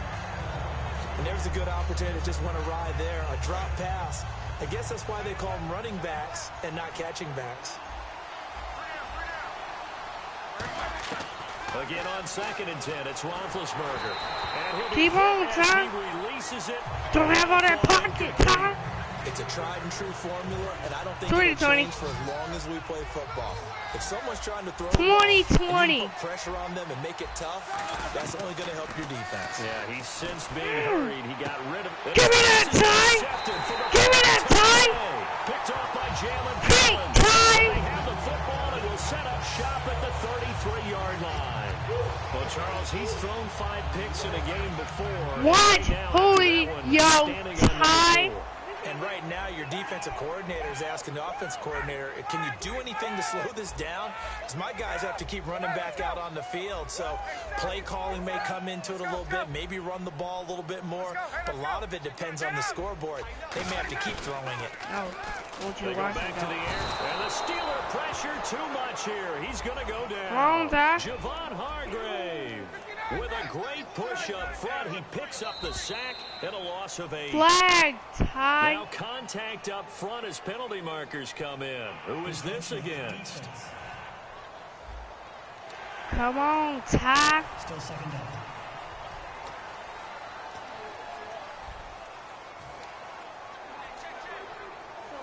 [SPEAKER 3] And there's a good opportunity to just want to ride there. A drop pass. I guess that's why they call them running backs and not catching backs.
[SPEAKER 2] Again on 2nd and 10, it's Roethlisberger. And
[SPEAKER 1] keep on, Ty.
[SPEAKER 2] He releases it.
[SPEAKER 1] Don't have all that pocket, Ty.
[SPEAKER 3] It's a tried and true formula, and I don't think
[SPEAKER 1] 20,
[SPEAKER 3] it'll change for as long as we play football. If someone's trying to throw
[SPEAKER 1] 20,
[SPEAKER 3] put pressure on them and make it tough, that's only going to help your defense.
[SPEAKER 2] Yeah, he's since being hurried. He got rid of it.
[SPEAKER 1] Give me that, Ty! Give me that, Ty!
[SPEAKER 2] Picked off by Jalen
[SPEAKER 1] Hey,
[SPEAKER 2] Collins.
[SPEAKER 1] Ty!
[SPEAKER 2] They have the football and will set up shop at the 33-yard line. Well, Charles, he's thrown 5 picks in a game before.
[SPEAKER 1] What? Holy yo, Ty!
[SPEAKER 3] And right now, your defensive coordinator is asking the offensive coordinator, can you do anything to slow this down? Because my guys have to keep running back out on the field. So play calling may come into it a little bit, maybe run the ball a little bit more. But a lot of it depends on the scoreboard. They may have to keep throwing it.
[SPEAKER 1] Oh, won't you
[SPEAKER 2] they go
[SPEAKER 1] watch
[SPEAKER 2] back to the air. And the Steeler pressure too much here. He's going to go down.
[SPEAKER 1] Wrong, Ty.
[SPEAKER 2] Javon Hargrave. With a great push up front, he picks up the sack and a loss of 8.
[SPEAKER 1] Flag, Ty.
[SPEAKER 2] Now contact up front as penalty markers come in. Who is this against?
[SPEAKER 1] Come on, Ty.
[SPEAKER 4] Still second down.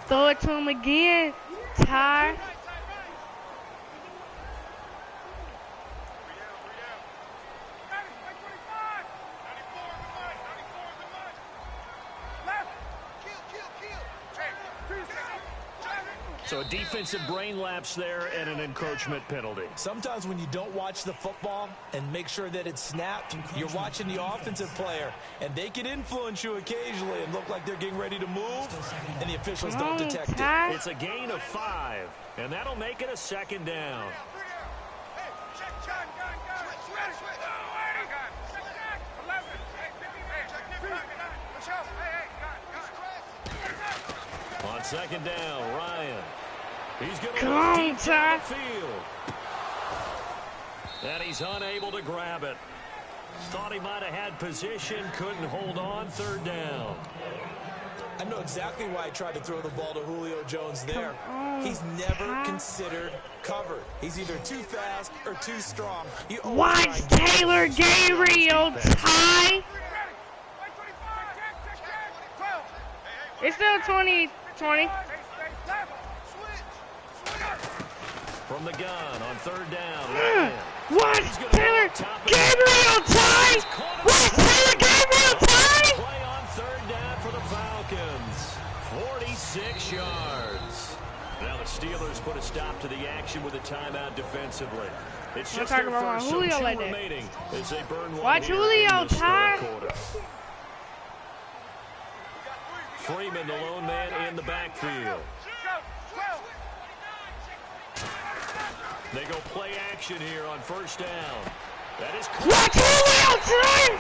[SPEAKER 1] Throw it to him again, Ty.
[SPEAKER 2] So a defensive brain lapse there and an encroachment penalty.
[SPEAKER 3] Sometimes when you don't watch the football and make sure that it's snapped, you're watching the offensive player, and they can influence you occasionally and look like they're getting ready to move, and the officials don't detect it.
[SPEAKER 2] It's a gain of 5, and that'll make it a second down. On second down, Ryan. He's going to look deep down the field. And he's unable to grab it. Thought he might have had position, couldn't hold on, 3rd down.
[SPEAKER 3] I know exactly why he tried to throw the ball to Julio Jones there. He's never considered covered. He's either too fast or too strong.
[SPEAKER 1] Watch Taylor Gabriel, Ty. It's still 20-20.
[SPEAKER 2] From the gun on 3rd down.
[SPEAKER 1] Watch Taylor Gabriel, Ty. Watch Taylor Gabriel, Ty.
[SPEAKER 2] Play on 3rd down for the Falcons. 46 yards. Now the Steelers put a stop to the action with a timeout defensively. It's just their first, so 2 remaining as they burn one.
[SPEAKER 1] Watch Julio, Ty.
[SPEAKER 2] Freeman, the lone man in the backfield. They go play action here on 1st down. That is
[SPEAKER 1] watch Julio, Ty.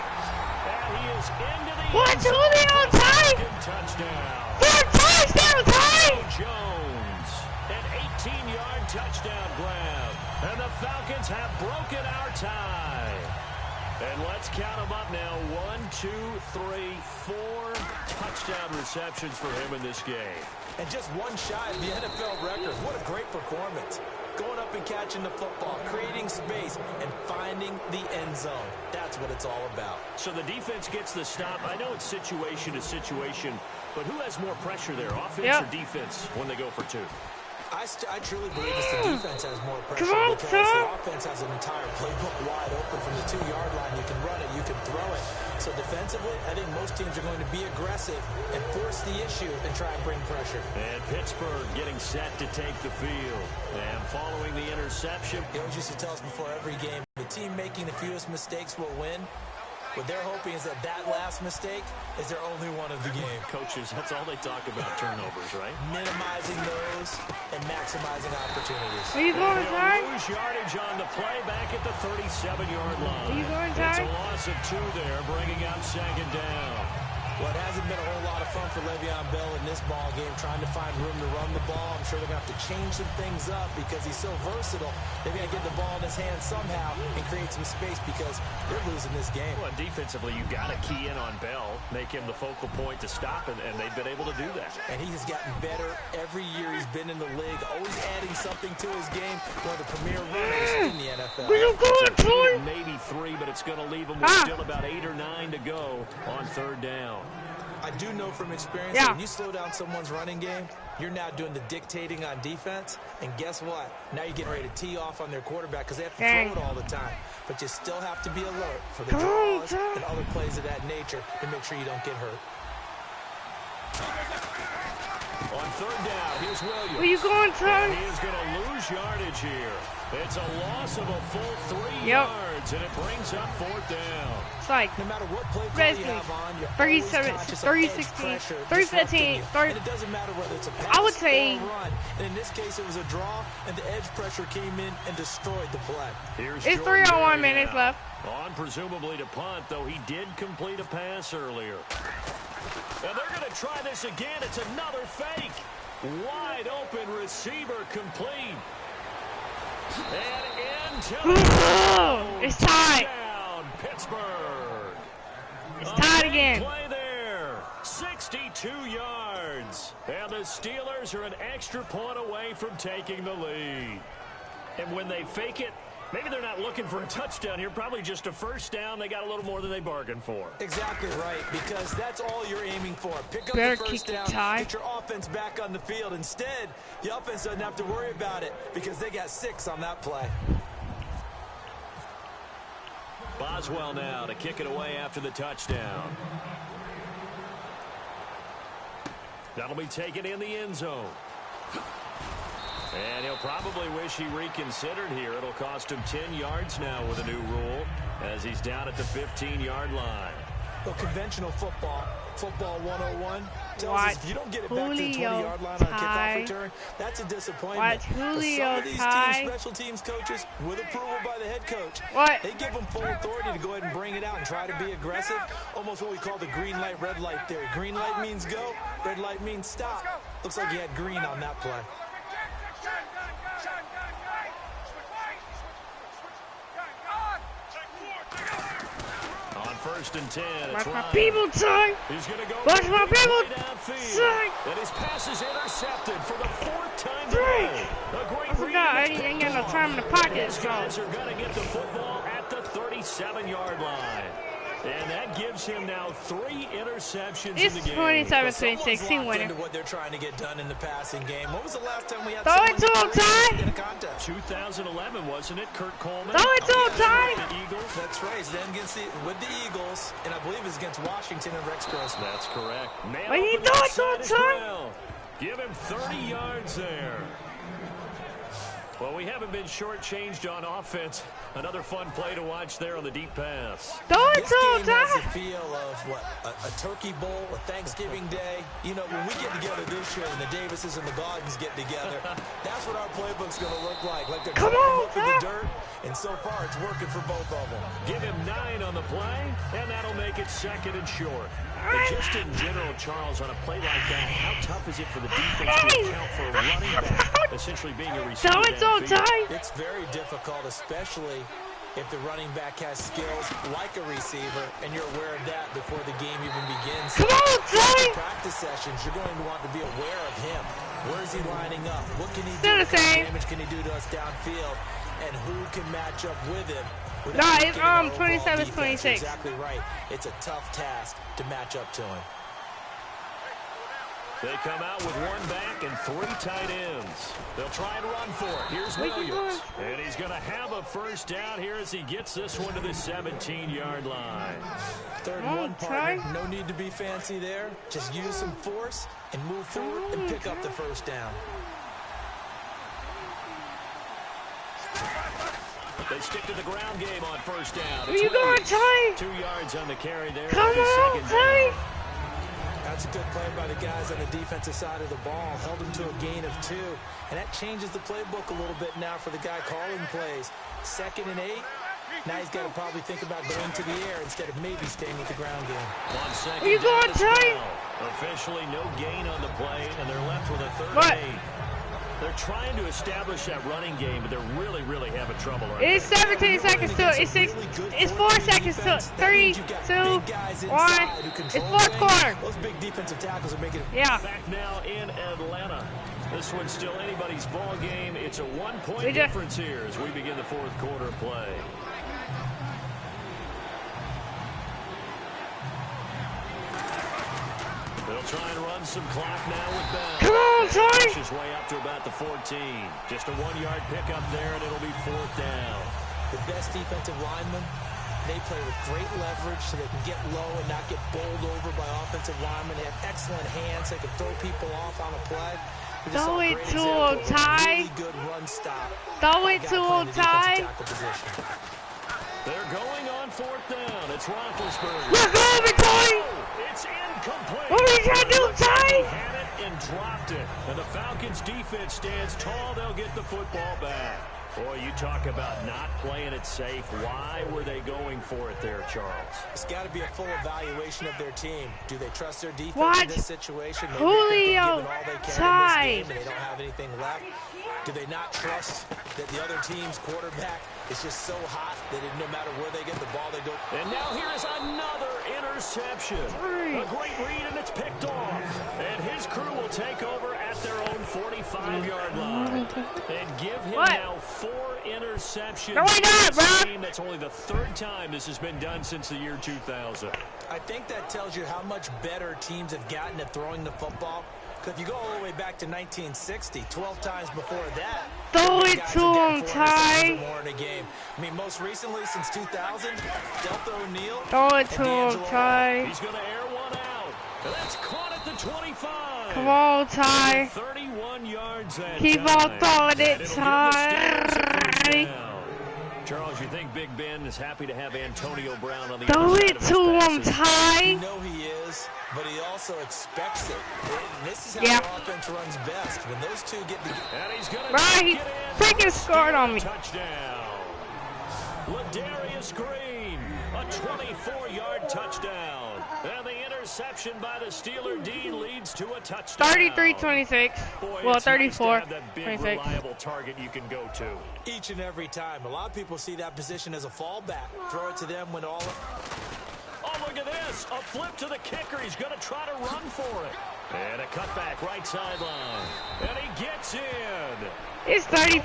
[SPEAKER 2] And he is into the
[SPEAKER 1] watch Julio, Ty.
[SPEAKER 2] Touchdown.
[SPEAKER 1] 4 touchdown, Ty.
[SPEAKER 2] Jones, an 18-yard touchdown grab. And the Falcons have broken our tie. And let's count them up now. 1, 2, 3, 4 touchdown receptions for him in this game.
[SPEAKER 3] And just one shy of the NFL record. What a great performance. Going up and catching the football, creating space, and finding the end zone. That's what it's all about.
[SPEAKER 2] So the defense gets the stop. I know it's situation to situation, but who has more pressure there, offense or defense, when they go for 2?
[SPEAKER 3] I truly believe it's the defense has more pressure because the offense has an entire playbook wide open from the 2-yard line. You can run it, you can throw it. So defensively, I think most teams are going to be aggressive and force the issue and try and bring pressure.
[SPEAKER 2] And Pittsburgh getting set to take the field. And following the interception.
[SPEAKER 3] He always used to tell us before every game, the team making the fewest mistakes will win. What they're hoping is that last mistake is their only one of the game.
[SPEAKER 2] Coaches, that's all they talk about, turnovers, right?
[SPEAKER 3] Minimizing those and maximizing opportunities.
[SPEAKER 1] Are you going, Ty?
[SPEAKER 2] Lose yardage on the play back at the 37-yard line.
[SPEAKER 1] Are you going, Ty?
[SPEAKER 2] It's a loss of 2 there, bringing up 2nd down.
[SPEAKER 3] Well, it hasn't been a whole lot of fun for Le'Veon Bell in this ball game, trying to find room to run the ball. I'm sure they're going to have to change some things up because he's so versatile. They're going to get the ball in his hands somehow and create some space because they're losing this game.
[SPEAKER 2] Well, defensively, you've got to key in on Bell, make him the focal point to stop, and they've been able to do that.
[SPEAKER 3] And he has gotten better every year he's been in the league, always adding something to his game. One of the premier runners in the NFL.
[SPEAKER 2] Maybe 3, but it's going to leave him with still about 8 or 9 to go on 3rd down.
[SPEAKER 3] I do know from experience that when you slow down someone's running game, you're now doing the dictating on defense. And guess what? Now you're getting ready to tee off on their quarterback because they have to throw it all the time. But you still have to be alert for the draws and other plays of that nature to make sure you don't get hurt.
[SPEAKER 2] On 3rd down, here's Williams.
[SPEAKER 1] Where you going, Ty?
[SPEAKER 2] He is going to lose yardage here. It's a loss of a full 3 yards, and it brings up 4th down.
[SPEAKER 1] It's like,
[SPEAKER 3] no matter what play call you have on, you're
[SPEAKER 1] 37, 316, 315, 30.
[SPEAKER 3] And it doesn't matter whether it's a pass
[SPEAKER 1] I would say,
[SPEAKER 3] or a run. And in this case, it was a draw, and the edge pressure came in and destroyed the play.
[SPEAKER 1] It's 3:01 minutes left.
[SPEAKER 2] On presumably to punt, though he did complete a pass earlier. And they're going to try this again. It's another fake. Wide open receiver complete. And into
[SPEAKER 1] it's tied.
[SPEAKER 2] Down, Pittsburgh.
[SPEAKER 1] It's tied again.
[SPEAKER 2] Play there. 62 yards. And the Steelers are an extra point away from taking the lead. And when they fake it, maybe they're not looking for a touchdown here, probably just a 1st down. They got a little more than they bargained for.
[SPEAKER 3] Exactly right, because that's all you're aiming for. Pick up
[SPEAKER 1] Better
[SPEAKER 3] the 1st down, get your offense back on the field. Instead, the offense doesn't have to worry about it because they got 6 on that play.
[SPEAKER 2] Boswell now to kick it away after the touchdown. That'll be taken in the end zone. And he'll probably wish he reconsidered here. It'll cost him 10 yards now with a new rule as he's down at the 15-yard line.
[SPEAKER 3] Well, conventional football 101, tells us if you don't get it back to the 20-yard line on a kickoff return, that's a disappointment.
[SPEAKER 1] Julio,
[SPEAKER 3] but some of these teams, special teams coaches, with approval by the head coach, they give them full authority to go ahead and bring it out and try to be aggressive, almost what we call the green light, red light theory. Green light means go, red light means stop. Looks like he had green on that play.
[SPEAKER 2] On 1st and 10,
[SPEAKER 1] watch my people, Ty.
[SPEAKER 2] He's going to go.
[SPEAKER 1] Watch my people, Ty.
[SPEAKER 2] And his pass is intercepted for the 4th time today.
[SPEAKER 1] I forgot I ain't got no time in the pocket.
[SPEAKER 2] These guys are going to get the football at the 37-yard line. And that gives him now 3 interceptions
[SPEAKER 1] it's
[SPEAKER 2] in the game.
[SPEAKER 1] It's 27-26, team winner.
[SPEAKER 3] Into what they're trying to get done in the passing game. When was the last time we had
[SPEAKER 1] someone
[SPEAKER 3] in a contest?
[SPEAKER 2] 2011, wasn't it? Kurt Coleman.
[SPEAKER 1] Throw it to him, Ty.
[SPEAKER 2] The Eagles.
[SPEAKER 3] That's right. Then against with the Eagles, and I believe it's against Washington and Rex Grossman.
[SPEAKER 2] That's correct.
[SPEAKER 1] But he throw it to him, Ty.
[SPEAKER 2] Give him 30 yards there. Well, we haven't been shortchanged on offense. Another fun play to watch there on the deep pass.
[SPEAKER 3] This game has the feel of, what, a turkey bowl, a Thanksgiving day. You know, when we get together this year and the Davises and the Goggins get together, that's what our playbook's going to look like. Like they're trying to look for the dirt, and so far it's working for both of them.
[SPEAKER 2] Give him 9 on the play, and that'll make it 2nd and short. But just in general, Charles, on a play like that, how tough is it for the defense to account for a running back essentially being a receiver?
[SPEAKER 3] It's very difficult, especially if the running back has skills like a receiver, and you're aware of that before the game even begins.
[SPEAKER 1] Come on, Ty!
[SPEAKER 3] Practice sessions, you're going to want to be aware of him. Where is he lining up? What can he
[SPEAKER 1] Still
[SPEAKER 3] do?
[SPEAKER 1] the same.
[SPEAKER 3] What damage can he do to us downfield? And who can match up with him?
[SPEAKER 1] Nah, it's 27-26.
[SPEAKER 3] Exactly right. It's a tough task to match up to him.
[SPEAKER 2] They come out with one back and 3 tight ends. They'll try and run for it. Here's Williams. And he's going to have a first down here as he gets this one to the 17-yard line.
[SPEAKER 3] Third and 1, partner. No need to be fancy there. Just use some force and move forward and pick up the first down.
[SPEAKER 2] They stick to the ground game on first down.
[SPEAKER 1] Where you going, Ty?
[SPEAKER 2] 2 yards on the carry there.
[SPEAKER 1] Come on, Ty.
[SPEAKER 3] That's a good play by the guys on the defensive side of the ball. Held him to a gain of 2. And that changes the playbook a little bit now for the guy calling plays. 2nd and 8. Now he's got to probably think about going to the air instead of maybe staying with the ground game.
[SPEAKER 2] On second
[SPEAKER 1] Where you going, Ty?
[SPEAKER 2] Officially no gain on the play, and they're left with a 3rd
[SPEAKER 1] What?
[SPEAKER 2] and 8. They're trying to establish that running game, but they're really having trouble right
[SPEAKER 1] It's 17 seconds to it's 4 seconds to 3, 2, 1. It's 4th quarter.
[SPEAKER 3] Those big defensive tackles are making it.
[SPEAKER 1] Yeah.
[SPEAKER 2] Back now in Atlanta. This one's still anybody's ball game. It's a 1-point
[SPEAKER 1] We just-
[SPEAKER 2] difference here as we begin the 4th quarter play. They'll try and run some clock now with Bell.
[SPEAKER 1] Come on, Ty.
[SPEAKER 2] Pushes way up to about the 14. Just a 1-yard pickup there, and it'll be 4th down.
[SPEAKER 3] The best defensive linemen, they play with great leverage so they can get low and not get bowled over by offensive linemen. They have excellent hands. They can throw people off on a play. We just saw
[SPEAKER 1] Throw
[SPEAKER 3] a
[SPEAKER 1] it
[SPEAKER 3] great
[SPEAKER 1] to
[SPEAKER 3] example
[SPEAKER 1] him,
[SPEAKER 3] of a
[SPEAKER 1] Ty.
[SPEAKER 3] really good run stop.
[SPEAKER 1] Throw it
[SPEAKER 3] Guy
[SPEAKER 1] to
[SPEAKER 3] playing
[SPEAKER 1] him,
[SPEAKER 3] the
[SPEAKER 1] Ty.
[SPEAKER 3] defensive tackle position.
[SPEAKER 2] They're going on 4th down. It's Roethlisberger.
[SPEAKER 1] We're going, Ty.
[SPEAKER 2] It's incomplete.
[SPEAKER 1] What are you trying to do, Ty?
[SPEAKER 2] He had it and dropped it. And the Falcons defense stands tall. They'll get the football back. Boy, you talk about not playing it safe. Why were they going for it there, Charles?
[SPEAKER 3] It's got to be a full evaluation of their team. Do they trust their defense
[SPEAKER 1] What?
[SPEAKER 3] in this situation? Maybe
[SPEAKER 1] Julio,
[SPEAKER 3] they think they've given all they can
[SPEAKER 1] Ty.
[SPEAKER 3] in this game and they don't have anything left. Do they not trust that the other team's quarterback is just so hot that no matter where they get the ball, they go?
[SPEAKER 2] And now here's another interception. A great read, and it's picked off. And his crew will take over at their own 45-yard line. And give him now 4 interceptions.
[SPEAKER 1] No, why not, bro?
[SPEAKER 2] That's only the 3rd time this has been done since the year 2000.
[SPEAKER 3] I think that tells you how much better teams have gotten at throwing the football. Because if you go all the way back to 1960, 12 times before that,
[SPEAKER 1] Throw it to him, Ty.
[SPEAKER 3] more in a game. I mean, most recently since 2000, Delta O'Neal.
[SPEAKER 1] Throw it to him, Ty.
[SPEAKER 2] He's going to air one out. And that's caught at the 25.
[SPEAKER 1] Come on, Ty.
[SPEAKER 2] 31 yards that
[SPEAKER 1] Keep
[SPEAKER 2] time.
[SPEAKER 1] on throwing it,
[SPEAKER 2] And it'll give the Steelers a first
[SPEAKER 1] Ty.
[SPEAKER 2] down. Charles, you think Big Ben is happy to have Antonio Brown on the
[SPEAKER 1] Throw
[SPEAKER 2] other side
[SPEAKER 1] it
[SPEAKER 2] of his
[SPEAKER 1] to him,
[SPEAKER 2] passes?
[SPEAKER 1] Ty.
[SPEAKER 3] You know he is, but he also expects it. And this is how the offense runs best. When those two get together.
[SPEAKER 2] And he's going to
[SPEAKER 1] Right, he freaking scored on me.
[SPEAKER 2] Touchdown. Ladarius Green, a 24-yard touchdown. And the interception by the Steeler D leads to a touchdown.
[SPEAKER 1] 33-26.
[SPEAKER 2] Boy,
[SPEAKER 1] Well,
[SPEAKER 2] it's nice to have that big,
[SPEAKER 1] 34-26.
[SPEAKER 2] reliable target you can go to.
[SPEAKER 3] Each and every time. A lot of people see that position as a fallback. Throw it to them when all...
[SPEAKER 2] Oh, look at this. A flip to the kicker. He's going to try to run for it. And a cutback right sideline. And he gets in.
[SPEAKER 1] It's
[SPEAKER 2] Was expecting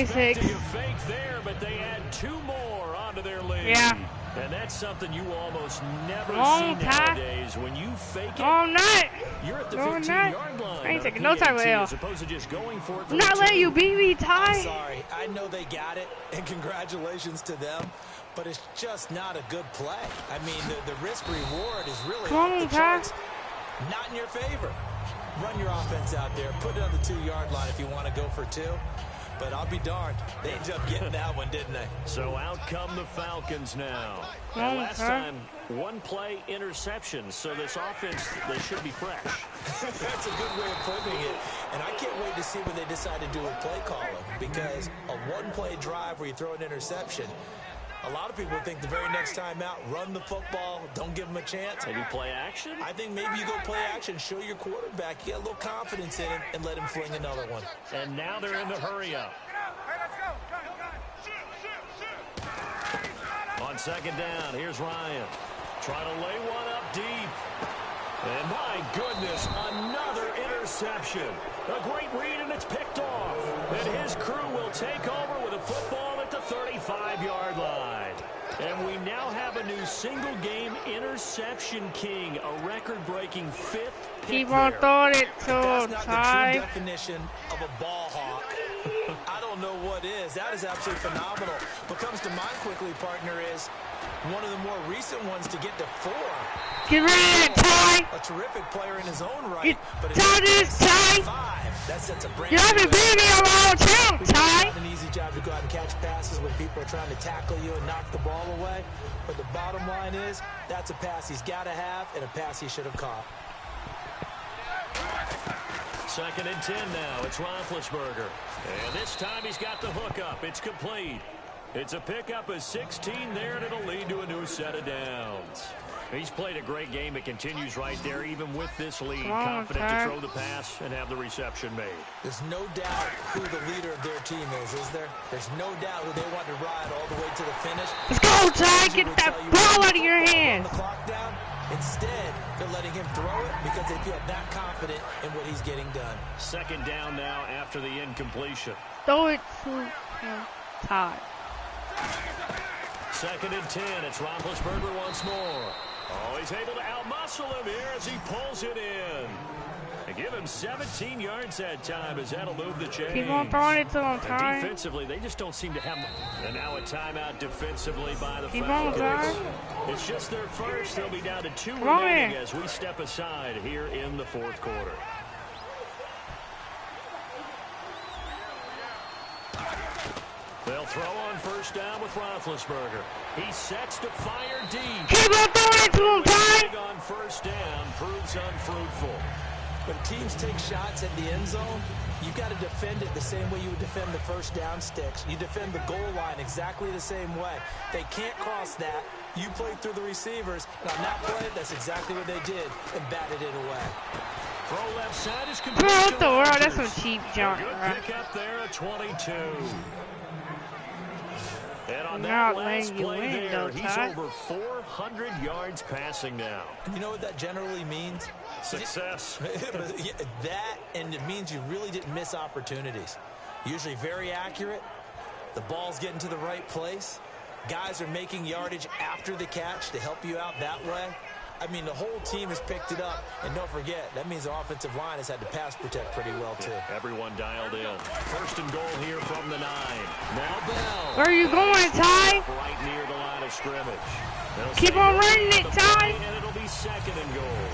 [SPEAKER 1] 35-26.
[SPEAKER 2] a fake there, but they add 2 more onto their lead.
[SPEAKER 1] Yeah.
[SPEAKER 2] And that's something you almost never
[SPEAKER 1] Long
[SPEAKER 2] see
[SPEAKER 1] time.
[SPEAKER 2] nowadays. When you fake it,
[SPEAKER 1] No, I'm not.
[SPEAKER 2] you're at the
[SPEAKER 1] No, I'm
[SPEAKER 2] 15-yard line.
[SPEAKER 1] I ain't
[SPEAKER 2] on
[SPEAKER 1] taking
[SPEAKER 2] a
[SPEAKER 1] no type of
[SPEAKER 2] PAT,
[SPEAKER 1] L.
[SPEAKER 2] as opposed to just going for it.
[SPEAKER 1] I'm not letting you beat me,
[SPEAKER 3] I'm
[SPEAKER 1] Ty.
[SPEAKER 3] sorry. I know they got it, and congratulations to them. But it's just not a good play. I mean, the risk-reward is really
[SPEAKER 1] Come
[SPEAKER 3] off
[SPEAKER 1] on,
[SPEAKER 3] the charts. Not in your favor. Run your offense out there. Put it on the 2-yard line if you want to go for 2. But I'll be darned. They ended up getting that one, didn't they?
[SPEAKER 2] So out come the Falcons now.
[SPEAKER 1] Oh,
[SPEAKER 2] And last
[SPEAKER 1] huh?
[SPEAKER 2] time, 1-play interception. So this offense, they should be fresh.
[SPEAKER 3] That's a good way of putting it. And I can't wait to see what they decide to do with play calling. Because a 1-play drive where you throw an interception, a lot of people think the very next time out, run the football, don't give them a chance.
[SPEAKER 2] Maybe play action?
[SPEAKER 3] I think maybe you go play action, show your quarterback, you got a little confidence in him, and let him fling another one.
[SPEAKER 2] And now they're in the hurry up. second down. Here's Ryan. Trying to lay one up deep. And my goodness, another interception. A great read, and it's picked off. And his crew will take over with a football at the 35-yard line. And we now have a new single-game interception king, a record-breaking 5th pick.
[SPEAKER 1] Keep on throwing it to
[SPEAKER 3] That's not
[SPEAKER 1] Ty.
[SPEAKER 3] the true definition of a ball hawk. I don't know what is. That is absolutely phenomenal. What comes to mind quickly, partner, is one of the more recent ones to get to 4.
[SPEAKER 1] Get rid of it, Ty.
[SPEAKER 3] A terrific player in his own right. But
[SPEAKER 1] Ty, this Ty.
[SPEAKER 3] 5. That sets a brand
[SPEAKER 1] You haven't been here a long time, Ty.
[SPEAKER 3] It's not an easy job to go out and catch passes when people are trying to tackle you and knock the ball away. But the bottom line is, that's a pass he's got to have and a pass he should have caught.
[SPEAKER 2] 2nd and 10 now. It's Roethlisberger. And this time he's got the hook up. It's complete. It's a pickup of 16 there, and it'll lead to a new set of downs. He's played a great game. It continues right there, even with this lead. Confident to throw the pass and have the reception made.
[SPEAKER 3] There's no doubt who the leader of their team is there? There's no doubt who they want to ride all the way to the finish.
[SPEAKER 1] Let's go, Ty. Get that ball out of your hands.
[SPEAKER 3] The clock down. Instead, they're letting him throw it because they feel that confident in what he's getting done.
[SPEAKER 2] 2nd down now after the incompletion.
[SPEAKER 1] Throw it to Ty.
[SPEAKER 2] 2nd and 10. It's Roethlisberger once more. Oh, he's able to outmuscle him here as he pulls it in. And give him 17 yards that time as that'll move the chains.
[SPEAKER 1] Keep on throwing it to him, Ty.
[SPEAKER 2] Defensively, they just don't seem to have... And now a timeout defensively by the
[SPEAKER 1] Keep
[SPEAKER 2] Falcons.
[SPEAKER 1] on, Ty.
[SPEAKER 2] It's just their first. They'll be down to 2 remaining as we step aside here in the 4th quarter. They'll throw on 1st down with Roethlisberger. He sets to fire deep.
[SPEAKER 1] Keep on throwing it to him, Ty.
[SPEAKER 2] On 1st down proves unfruitful.
[SPEAKER 3] When teams take shots at the end zone, you got to defend it the same way you would defend the 1st down sticks. You defend the goal line exactly the same way. They can't cross that. You play through the receivers. And on that play, that's exactly what they did and batted it away.
[SPEAKER 2] Throw left side is
[SPEAKER 1] complete. What the world? That's some cheap junk.
[SPEAKER 2] Good pick up there at 22. And on
[SPEAKER 1] Not
[SPEAKER 2] that last play
[SPEAKER 1] win,
[SPEAKER 2] there,
[SPEAKER 1] though,
[SPEAKER 2] he's
[SPEAKER 1] Ty.
[SPEAKER 2] over 400 yards passing now.
[SPEAKER 3] You know what that generally means?
[SPEAKER 2] Success.
[SPEAKER 3] That, and it means you really didn't miss opportunities. Usually very accurate. The ball's getting to the right place. Guys are making yardage after the catch to help you out that way. I mean, the whole team has picked it up. And don't forget, that means the offensive line has had to pass protect pretty well, too.
[SPEAKER 2] Yeah, everyone dialed in. 1st and goal here from the 9. Now Bell.
[SPEAKER 1] Where are you going, Ty?
[SPEAKER 2] Right near the line of scrimmage.
[SPEAKER 1] Keep on running it, Ty.
[SPEAKER 2] And it'll be 2nd and goal.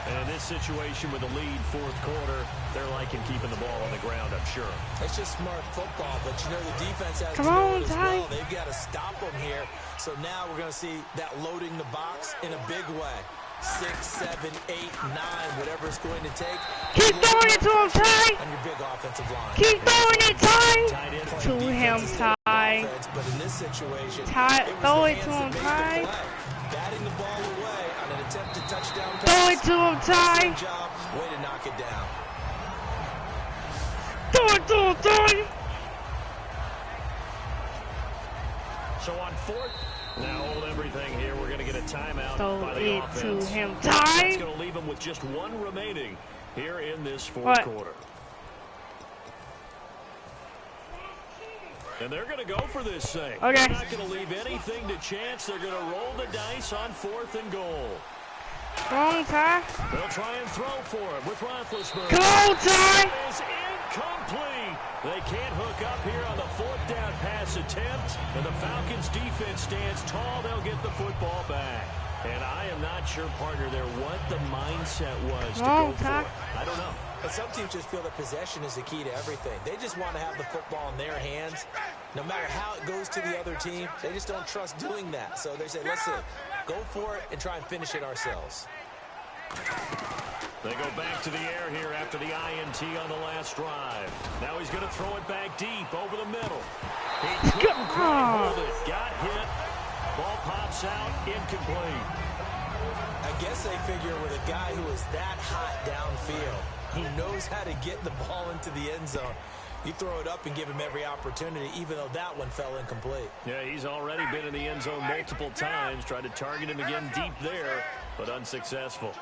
[SPEAKER 2] And in this situation with the lead 4th quarter, they're liking keeping the ball on the ground, I'm sure.
[SPEAKER 3] It's just smart football, but you know the defense has
[SPEAKER 1] Come
[SPEAKER 3] to know
[SPEAKER 1] on,
[SPEAKER 3] it as
[SPEAKER 1] Ty.
[SPEAKER 3] well. They've got to stop them here. So now we're going to see that loading the box in a big way. 6, 7, 8, 9, whatever it's going to take.
[SPEAKER 1] Keep throwing it to him, Ty.
[SPEAKER 3] On your big offensive line.
[SPEAKER 1] Keep throwing it, Ty. To him, Ty.
[SPEAKER 3] But in this situation,
[SPEAKER 1] Ty, throw it to him, Ty.
[SPEAKER 3] Batting the ball away on an attempted touchdown pass.
[SPEAKER 1] Throw it to him, Ty.
[SPEAKER 3] Job. Way to knock it down.
[SPEAKER 1] Throw it to him, Ty.
[SPEAKER 2] So on 4th, now hold everything here. We're going to get a timeout by the
[SPEAKER 1] Throw it
[SPEAKER 2] offense.
[SPEAKER 1] to him,
[SPEAKER 2] That's
[SPEAKER 1] Ty.
[SPEAKER 2] going to leave them with just 1 remaining here in this 4th quarter. And they're going to go for this thing.
[SPEAKER 1] Okay.
[SPEAKER 2] They're not going to leave anything to chance. They're going to roll the dice on 4th and goal.
[SPEAKER 1] Wrong, Ty.
[SPEAKER 2] They'll try and throw for it with Roethlisberger.
[SPEAKER 1] Come on, Ty.
[SPEAKER 2] It is incomplete. They can't hook up here on the 4th down pass attempt. And the Falcons defense stands tall. They'll get the football back. And I am not sure, partner, there what the mindset was to go for it. I don't know.
[SPEAKER 3] But some teams just feel that possession is the key to everything. They just want to have the football in their hands. No matter how it goes to the other team, they just don't trust doing that. So they say, listen, go for it and try and finish it ourselves.
[SPEAKER 2] They go back to the air here after the INT on the last drive. Now he's going to throw it back deep over the middle. He couldn't quite hold it. Got hit. Ball pops out. Incomplete.
[SPEAKER 3] I guess they figure with a guy who is that hot downfield, who knows how to get the ball into the end zone, You throw it up and give him every opportunity, even though that one fell incomplete.
[SPEAKER 2] Yeah, he's already been in the end zone multiple times. Tried to target him again deep there, but unsuccessful.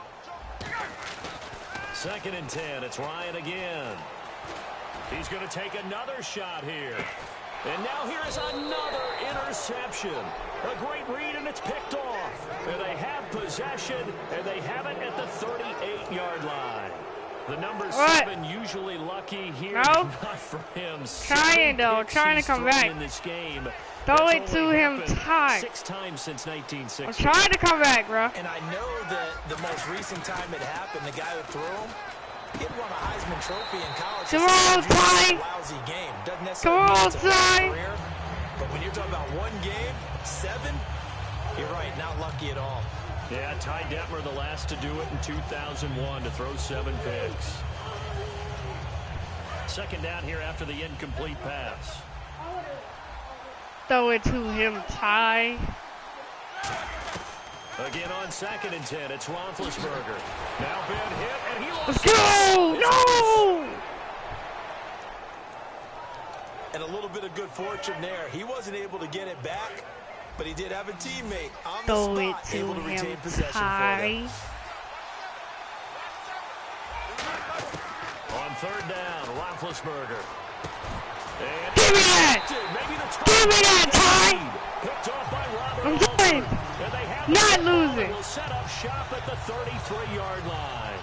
[SPEAKER 2] 2nd and 10. It's Ryan again. He's going to take another shot here. And now here's another interception. A great read, and it's picked off. And they have possession, and they have it at the 38-yard line. The number 7 usually lucky here.
[SPEAKER 1] No.
[SPEAKER 2] Not for him.
[SPEAKER 1] Trying to come back.
[SPEAKER 2] In this game.
[SPEAKER 1] Throw it to him tight.
[SPEAKER 2] 6 times since 1960.
[SPEAKER 1] I'm trying to come back, bro.
[SPEAKER 3] And I know that the most recent time it happened, the guy who threw him, he had won a Heisman Trophy in college.
[SPEAKER 1] Come on, Ty.
[SPEAKER 3] Lousy game. Doesn't
[SPEAKER 1] Come
[SPEAKER 3] necessarily
[SPEAKER 1] on,
[SPEAKER 3] mean it's a
[SPEAKER 1] Ty.
[SPEAKER 3] career, but when you're talking about one game, 7, you're right, not lucky at all.
[SPEAKER 2] Yeah, Ty Detmer, the last to do it in 2001, to throw 7 picks. 2nd down here after the incomplete pass.
[SPEAKER 1] Throw it to him, Ty.
[SPEAKER 2] Again on 2nd and 10, it's Roethlisberger. Now Ben hit, and he lost.
[SPEAKER 1] Let's go! No!
[SPEAKER 3] And a little bit of good fortune there. He wasn't able to get it back, but he did have a teammate on the spot able to retain possession for them.
[SPEAKER 2] On 3rd down, Roethlisberger. And
[SPEAKER 1] give me that! Give me that, Ty!
[SPEAKER 2] Picked off by Robert
[SPEAKER 1] I'm
[SPEAKER 2] Alford.
[SPEAKER 1] good.
[SPEAKER 2] And they have
[SPEAKER 1] Not losing.
[SPEAKER 2] Will set up shop at the 33-yard line.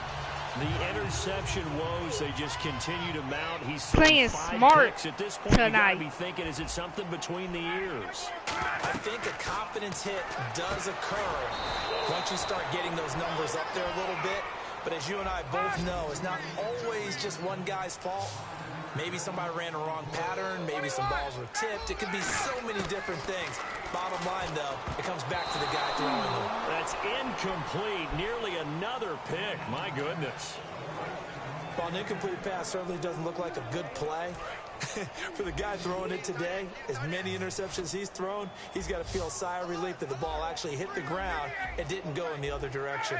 [SPEAKER 2] The interception woes, they just continue to mount. He's
[SPEAKER 1] playing
[SPEAKER 2] 5
[SPEAKER 1] smart
[SPEAKER 2] picks. At this point,
[SPEAKER 1] tonight.
[SPEAKER 2] you gotta be thinking, is it something between the ears?
[SPEAKER 3] I think a confidence hit does occur once you start getting those numbers up there a little bit. But as you and I both know, it's not always just one guy's fault. Maybe somebody ran a wrong pattern. Maybe some balls were tipped. It could be so many different things. Bottom line, though, it comes back to the guy throwing them.
[SPEAKER 2] That's incomplete. Nearly another pick. My goodness.
[SPEAKER 3] Well, an incomplete pass certainly doesn't look like a good play. For the guy throwing it today, as many interceptions he's thrown, he's got to feel a sigh of relief that the ball actually hit the ground and didn't go in the other direction.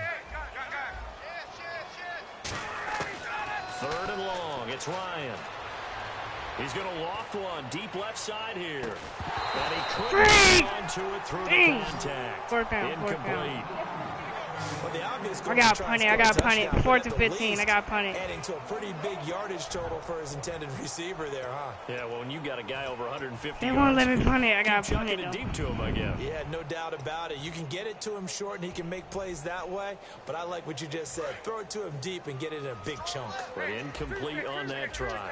[SPEAKER 2] 3rd and long. It's Ryan. He's going to loft one deep left side here. And he couldn't get onto it through the contact. Incomplete.
[SPEAKER 3] Well, the obvious goal
[SPEAKER 1] I got
[SPEAKER 3] to try
[SPEAKER 1] punted.
[SPEAKER 3] and
[SPEAKER 1] I got
[SPEAKER 3] score a
[SPEAKER 1] punted.
[SPEAKER 3] touchdown,
[SPEAKER 1] 4th
[SPEAKER 3] but
[SPEAKER 1] and
[SPEAKER 3] at the
[SPEAKER 1] 15. I
[SPEAKER 3] least,
[SPEAKER 1] got punted.
[SPEAKER 3] Adding to a pretty big yardage total for his intended receiver there, huh?
[SPEAKER 2] Yeah, well, when you got a guy over 150
[SPEAKER 1] They
[SPEAKER 2] yards,
[SPEAKER 1] won't let me punt it. I got
[SPEAKER 2] keep chucking
[SPEAKER 1] punted,
[SPEAKER 2] it
[SPEAKER 1] though.
[SPEAKER 2] deep to him, I guess.
[SPEAKER 3] Yeah, no doubt about it. You can get it to him short, and he can make plays that way. But I like what you just said. Throw it to him deep and get it in a big chunk.
[SPEAKER 2] But incomplete on that try.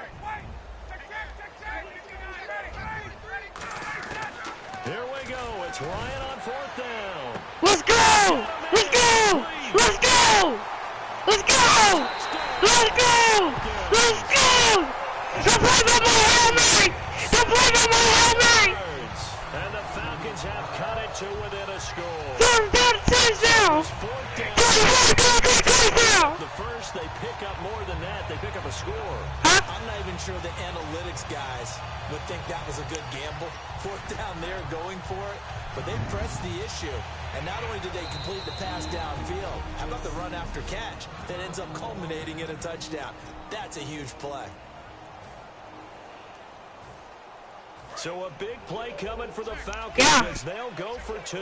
[SPEAKER 2] Here we go. It's Ryan on 4th down.
[SPEAKER 1] Let's go! Let's go! Let's go! Let's go! Let's go! Let's go! Don't play by my helmet! Don't play by my helmet!
[SPEAKER 2] And the Falcons have cut it to within a score.
[SPEAKER 1] Touchdown! Touchdown!
[SPEAKER 2] The first, they pick up more than that. They pick up a score.
[SPEAKER 3] I'm not even sure the analytics guys would think that was a good gamble. 4th down there going for it. But they pressed the issue. And not only did they complete the pass downfield, how about the run after catch that ends up culminating in a touchdown? That's a huge play.
[SPEAKER 2] So a big play coming for the Falcons as they'll go for 2.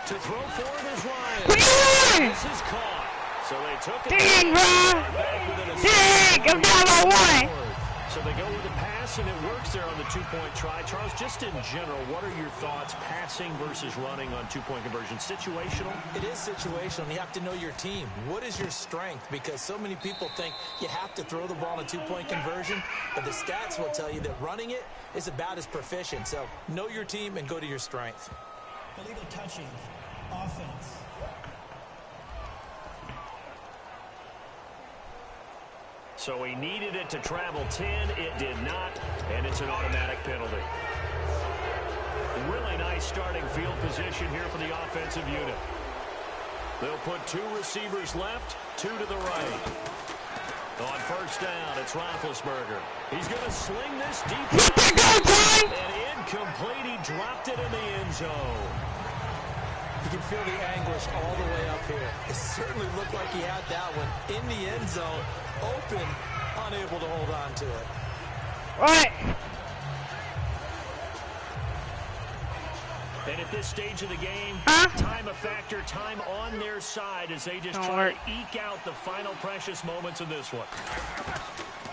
[SPEAKER 2] To throw forward is Ryan. This is caught. So they took it.
[SPEAKER 1] Dang, bro. Dang, I'm down by 1.
[SPEAKER 2] So they go with the pass, and it works there on the 2-point try. Charles, just in general, what are your thoughts passing versus running on 2-point conversion? Situational?
[SPEAKER 3] It is situational. You have to know your team. What is your strength? Because so many people think you have to throw the ball in a 2-point conversion, but the stats will tell you that running it is about as proficient. So know your team and go to your strength.
[SPEAKER 4] Illegal touching. Offense.
[SPEAKER 2] So he needed it to travel 10. It did not, and it's an automatic penalty. Really nice starting field position here for the offensive unit. They'll put 2 receivers left, 2 to the right. On 1st down, it's Roethlisberger. He's going to sling this deep. And incomplete. He dropped it in the end zone.
[SPEAKER 3] can feel the anguish all the way up here. It certainly looked like he had that one in the end zone, open, unable to hold on to it.
[SPEAKER 1] Right.
[SPEAKER 2] And at this stage of the game, time a factor, time on their side as they just try to eke out the final precious moments in this one.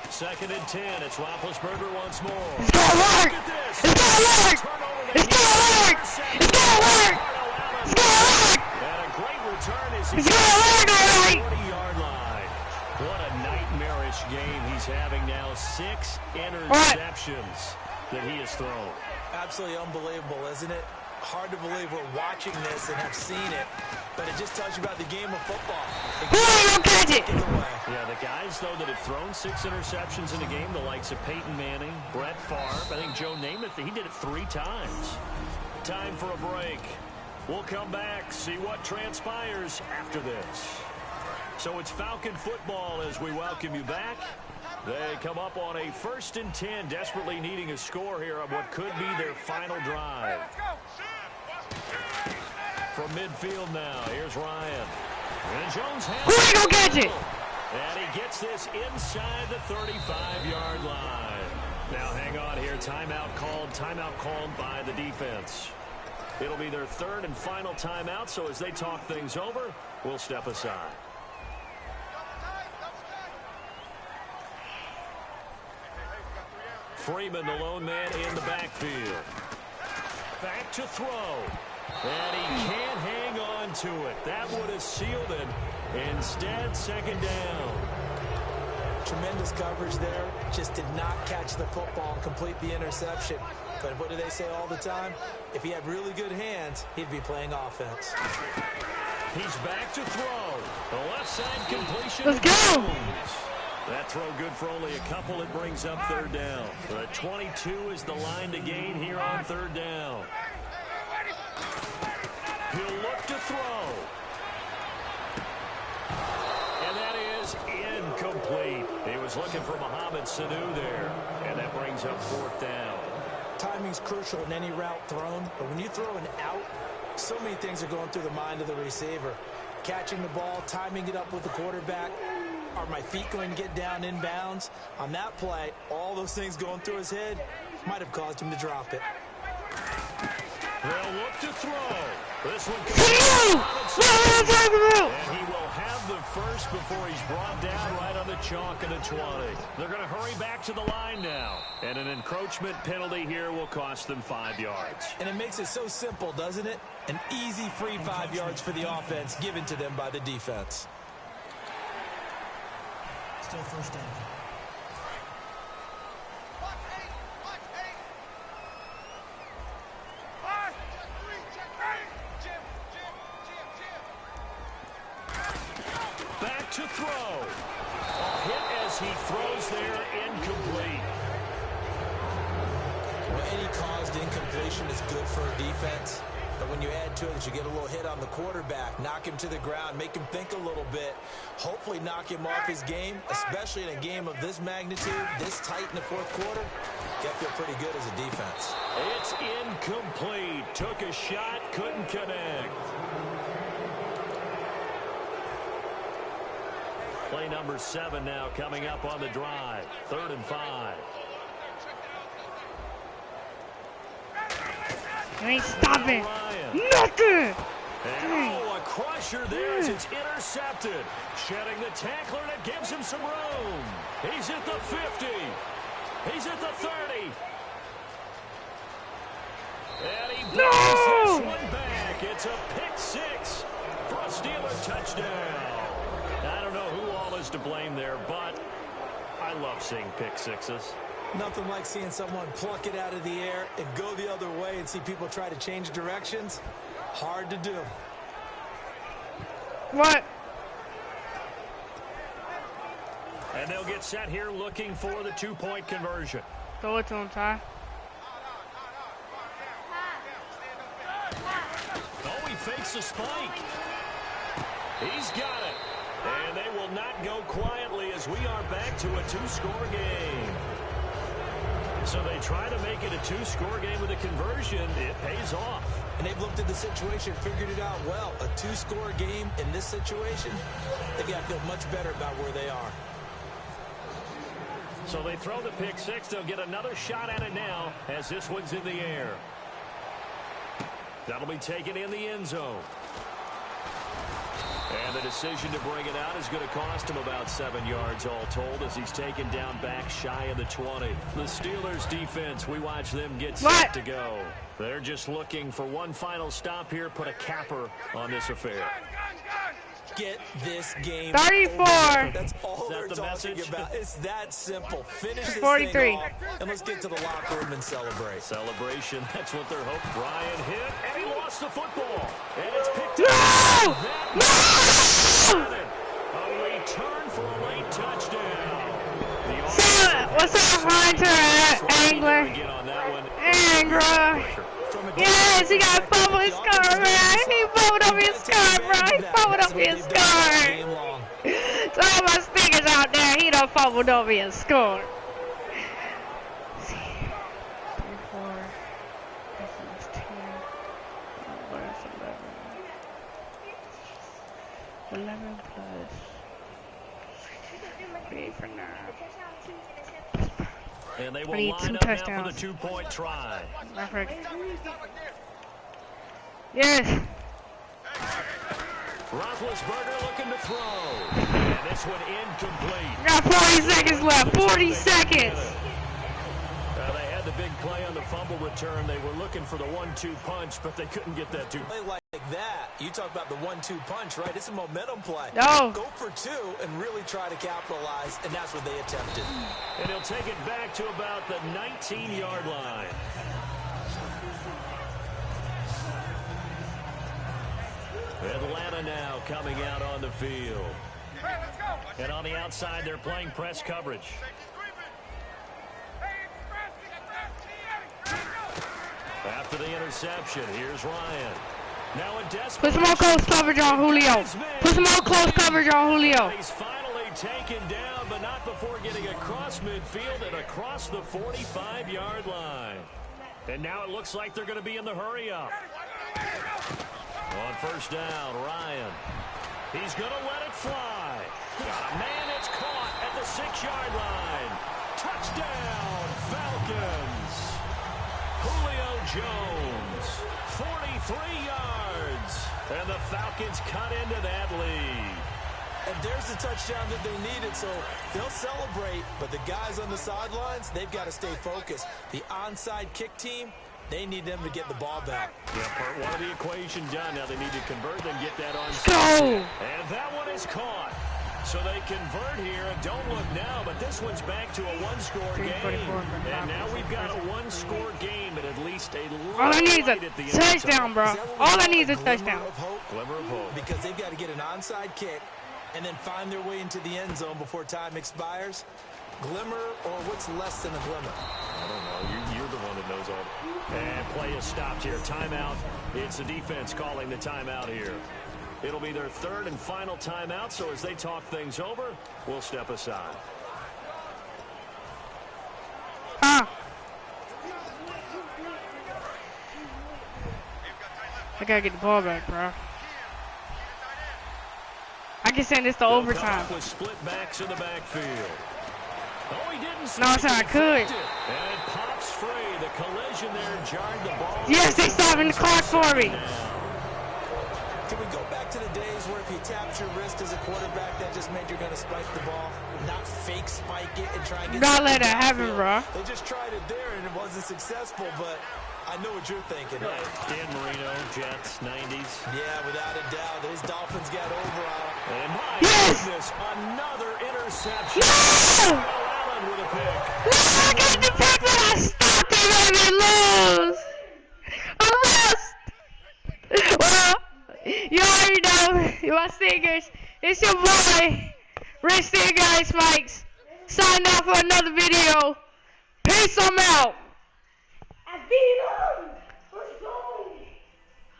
[SPEAKER 2] 2nd and 10. It's Roethlisberger once more.
[SPEAKER 1] It's gonna work. It's gonna work. It's gonna work. It's gonna work. It's gonna work.
[SPEAKER 2] And a great return as
[SPEAKER 1] It's gonna work, all right.
[SPEAKER 2] 40-yard line. What a nightmarish game he's having now. 6 interceptions that he has thrown.
[SPEAKER 3] Absolutely unbelievable, isn't it? Hard to believe we're watching this and have seen it, but it just tells you about the game of football.
[SPEAKER 1] Don't catch it.
[SPEAKER 2] Yeah, the guys, though, that have thrown 6 interceptions in a game, the likes of Peyton Manning, Brett Favre, I think Joe Namath, he did it 3 times. Time for a break. We'll come back, see what transpires after this. So it's Falcon football as we welcome you back. They come up on a 1st and 10, desperately needing a score here on what could be their final drive. From midfield now, here's Ryan. And Jones has
[SPEAKER 1] Go catch it.
[SPEAKER 2] And he gets this inside the 35-yard line. Now hang on here, timeout called by the defense. It'll be their 3rd and final timeout, so as they talk things over, we'll step aside. Freeman, the lone man in the backfield. Back to throw. And he can't hang on to it. That would have sealed it. Instead, 2nd down.
[SPEAKER 3] Tremendous coverage there. Just did not catch the football and complete the interception. But what do they say all the time? If he had really good hands, he'd be playing offense.
[SPEAKER 2] He's back to throw. The left side completion.
[SPEAKER 1] Let's go.
[SPEAKER 2] That throw good for only a couple. It brings up 3rd down. The 22 is the line to gain here on 3rd down. He'll look to throw. And that is incomplete. He was looking for Mohamed Sanu there. And that brings up 4th down.
[SPEAKER 3] Timing's crucial in any route thrown. But when you throw an out, so many things are going through the mind of the receiver. Catching the ball, timing it up with the quarterback. Are my feet going to get down in bounds? On that play, all those things going through his head might have caused him to drop it.
[SPEAKER 2] They'll look to throw. This one and he will have the first before he's brought down right on the chalk of the 20. They're going to hurry back to the line now. And an encroachment penalty here will cost them 5 yards.
[SPEAKER 3] And it makes it so simple, doesn't it? An easy free 5 yards for the offense given to them by the defense.
[SPEAKER 4] Still 1st down.
[SPEAKER 2] Back to throw. A hit as he throws there, incomplete.
[SPEAKER 3] Well, any caused incompletion is good for a defense. But when you add to it, you get a little hit on the quarterback, knock him to the ground, make him think a little bit, hopefully knock him off his game, especially in a game of this magnitude, this tight in the 4th quarter. You feel pretty good as a defense.
[SPEAKER 2] It's incomplete. Took a shot, couldn't connect. Play number 7 now coming up on the drive. 3rd and 5.
[SPEAKER 1] You ain't stopping. Nothing.
[SPEAKER 2] And a crusher there as it's intercepted. Shedding the tackler, and it gives him some room. He's at the 50. He's at the 30. And he brings this one back. It's a pick 6 for a Steeler touchdown. I don't know who all is to blame there, but I love seeing pick 6s.
[SPEAKER 3] Nothing like seeing someone pluck it out of the air and go the other way and see people try to change directions. Hard to do.
[SPEAKER 1] What?
[SPEAKER 2] And they'll get set here looking for the 2-point conversion.
[SPEAKER 1] Throw it to him, Ty.
[SPEAKER 2] Oh, he fakes a spike. He's got it. And they will not go quietly as we are back to a 2-score game. So they try to make it a 2-score game with a conversion. It pays off.
[SPEAKER 3] And they've looked at the situation, figured it out well. A 2-score game in this situation, they've got to feel much better about where they are.
[SPEAKER 2] So they throw the pick six. They'll get another shot at it now as this one's in the air. That'll be taken in the end zone. And the decision to bring it out is going to cost him about 7 yards all told as he's taken down back shy of the 20. The Steelers defense, we watch them get set to go. They're just looking for one final stop here, put a capper on this affair.
[SPEAKER 3] Get this game
[SPEAKER 1] 34.
[SPEAKER 3] over. That's all they're
[SPEAKER 2] the
[SPEAKER 3] talking
[SPEAKER 2] message?
[SPEAKER 3] about. It's that simple. Finish this
[SPEAKER 1] 43.
[SPEAKER 3] thing off, and let's get to the locker room and celebrate.
[SPEAKER 2] Celebration, that's what they're hoping. Ryan hit, and he lost the football. And it's picked
[SPEAKER 1] No!
[SPEAKER 2] up.
[SPEAKER 1] No!
[SPEAKER 2] A return for a late touchdown.
[SPEAKER 1] What's up, Hunter Angler?
[SPEAKER 2] Again on that one.
[SPEAKER 1] Angler. Yes, he got fumbled his scar, man. He fumbled up his scar, bro. He fumbled up his scar. So all my stickers out there, he done fumbled over his scar. 3, 4, 10, 11 plus 3 for 9.
[SPEAKER 2] And they will
[SPEAKER 1] I need
[SPEAKER 2] line
[SPEAKER 1] 2
[SPEAKER 2] up now
[SPEAKER 1] touchdowns.
[SPEAKER 2] for the 2-point try.
[SPEAKER 1] Yes.
[SPEAKER 2] Roethlisberger looking to throw. And this one incomplete.
[SPEAKER 1] Got 40 seconds left. 40 seconds.
[SPEAKER 2] They had the big play on the fumble return. They were looking for the 1-2 punch, but they couldn't get that to
[SPEAKER 3] Play like that. You talk about the 1-2 punch, right? It's a momentum play.
[SPEAKER 1] No.
[SPEAKER 3] Go for 2 and really try to capitalize, and that's what they attempted.
[SPEAKER 2] And he'll take it back to about the 19-yard line. Atlanta now coming out on the field. And on the outside, they're playing press coverage. After the interception, here's Ryan. Now in desperation.
[SPEAKER 1] Put some more close coverage on Julio. Put some more close coverage on Julio.
[SPEAKER 2] He's finally taken down, but not before getting across midfield and across the 45-yard line. And now it looks like they're going to be in the hurry-up. On first down, Ryan. He's going to let it fly. Got a man, it's caught at the 6-yard line. Touchdown, Falcons. Julio Jones, 43 yards. And the Falcons cut into that lead.
[SPEAKER 3] And there's the touchdown that they needed, so they'll celebrate. But the guys on the sidelines, they've got to stay focused. The onside kick team, they need them to get the ball back.
[SPEAKER 2] Yeah, part one of the equation done. Now they need to convert, then get that on.
[SPEAKER 1] Go!
[SPEAKER 2] And that one is caught. So they convert here, and don't look now, but this one's back to a one-score game. And now we've got a one-score game and at least a little
[SPEAKER 1] All I need is
[SPEAKER 2] light at the
[SPEAKER 1] a
[SPEAKER 2] end of the
[SPEAKER 1] touchdown, bro. All I need is a touchdown.
[SPEAKER 2] Glimmer of hope.
[SPEAKER 3] Because they've got to get an onside kick and then find their way into the end zone before time expires. Glimmer or what's less than a glimmer?
[SPEAKER 2] I don't know. You're the one that knows all. And play is stopped here. Timeout. It's the defense calling the timeout here. It'll be their third and final timeout, so as they talk things over, we'll step aside.
[SPEAKER 1] I gotta get the ball back, bro. I can send this to overtime.
[SPEAKER 2] With split backs in the backfield. Oh, he didn't.
[SPEAKER 1] No, it's not. I could.
[SPEAKER 2] And it pops free. The collision there jarred the ball.
[SPEAKER 1] Yes, they stopping the clock for me.
[SPEAKER 3] Can we go back to the days where if you tapped your wrist as a quarterback, that just meant you're going to spike the ball? Not fake spike it and try and get...
[SPEAKER 1] Not let it happen, bro.
[SPEAKER 3] They just tried it there and it wasn't successful, but I know what you're thinking.
[SPEAKER 2] Right. Dan Marino, Jets, 90s.
[SPEAKER 3] Yeah, without a doubt. Those Dolphins got over on him.
[SPEAKER 2] And my
[SPEAKER 1] Yes!
[SPEAKER 2] goodness, another interception.
[SPEAKER 1] No!
[SPEAKER 2] Allen with a pick.
[SPEAKER 1] I got the pick, but I stopped it and we lose. I lost. Well, you already know, my stickers. It's your boy, Rich Sticker Ice Mikes. Signing off for another video. Peace, I'm out.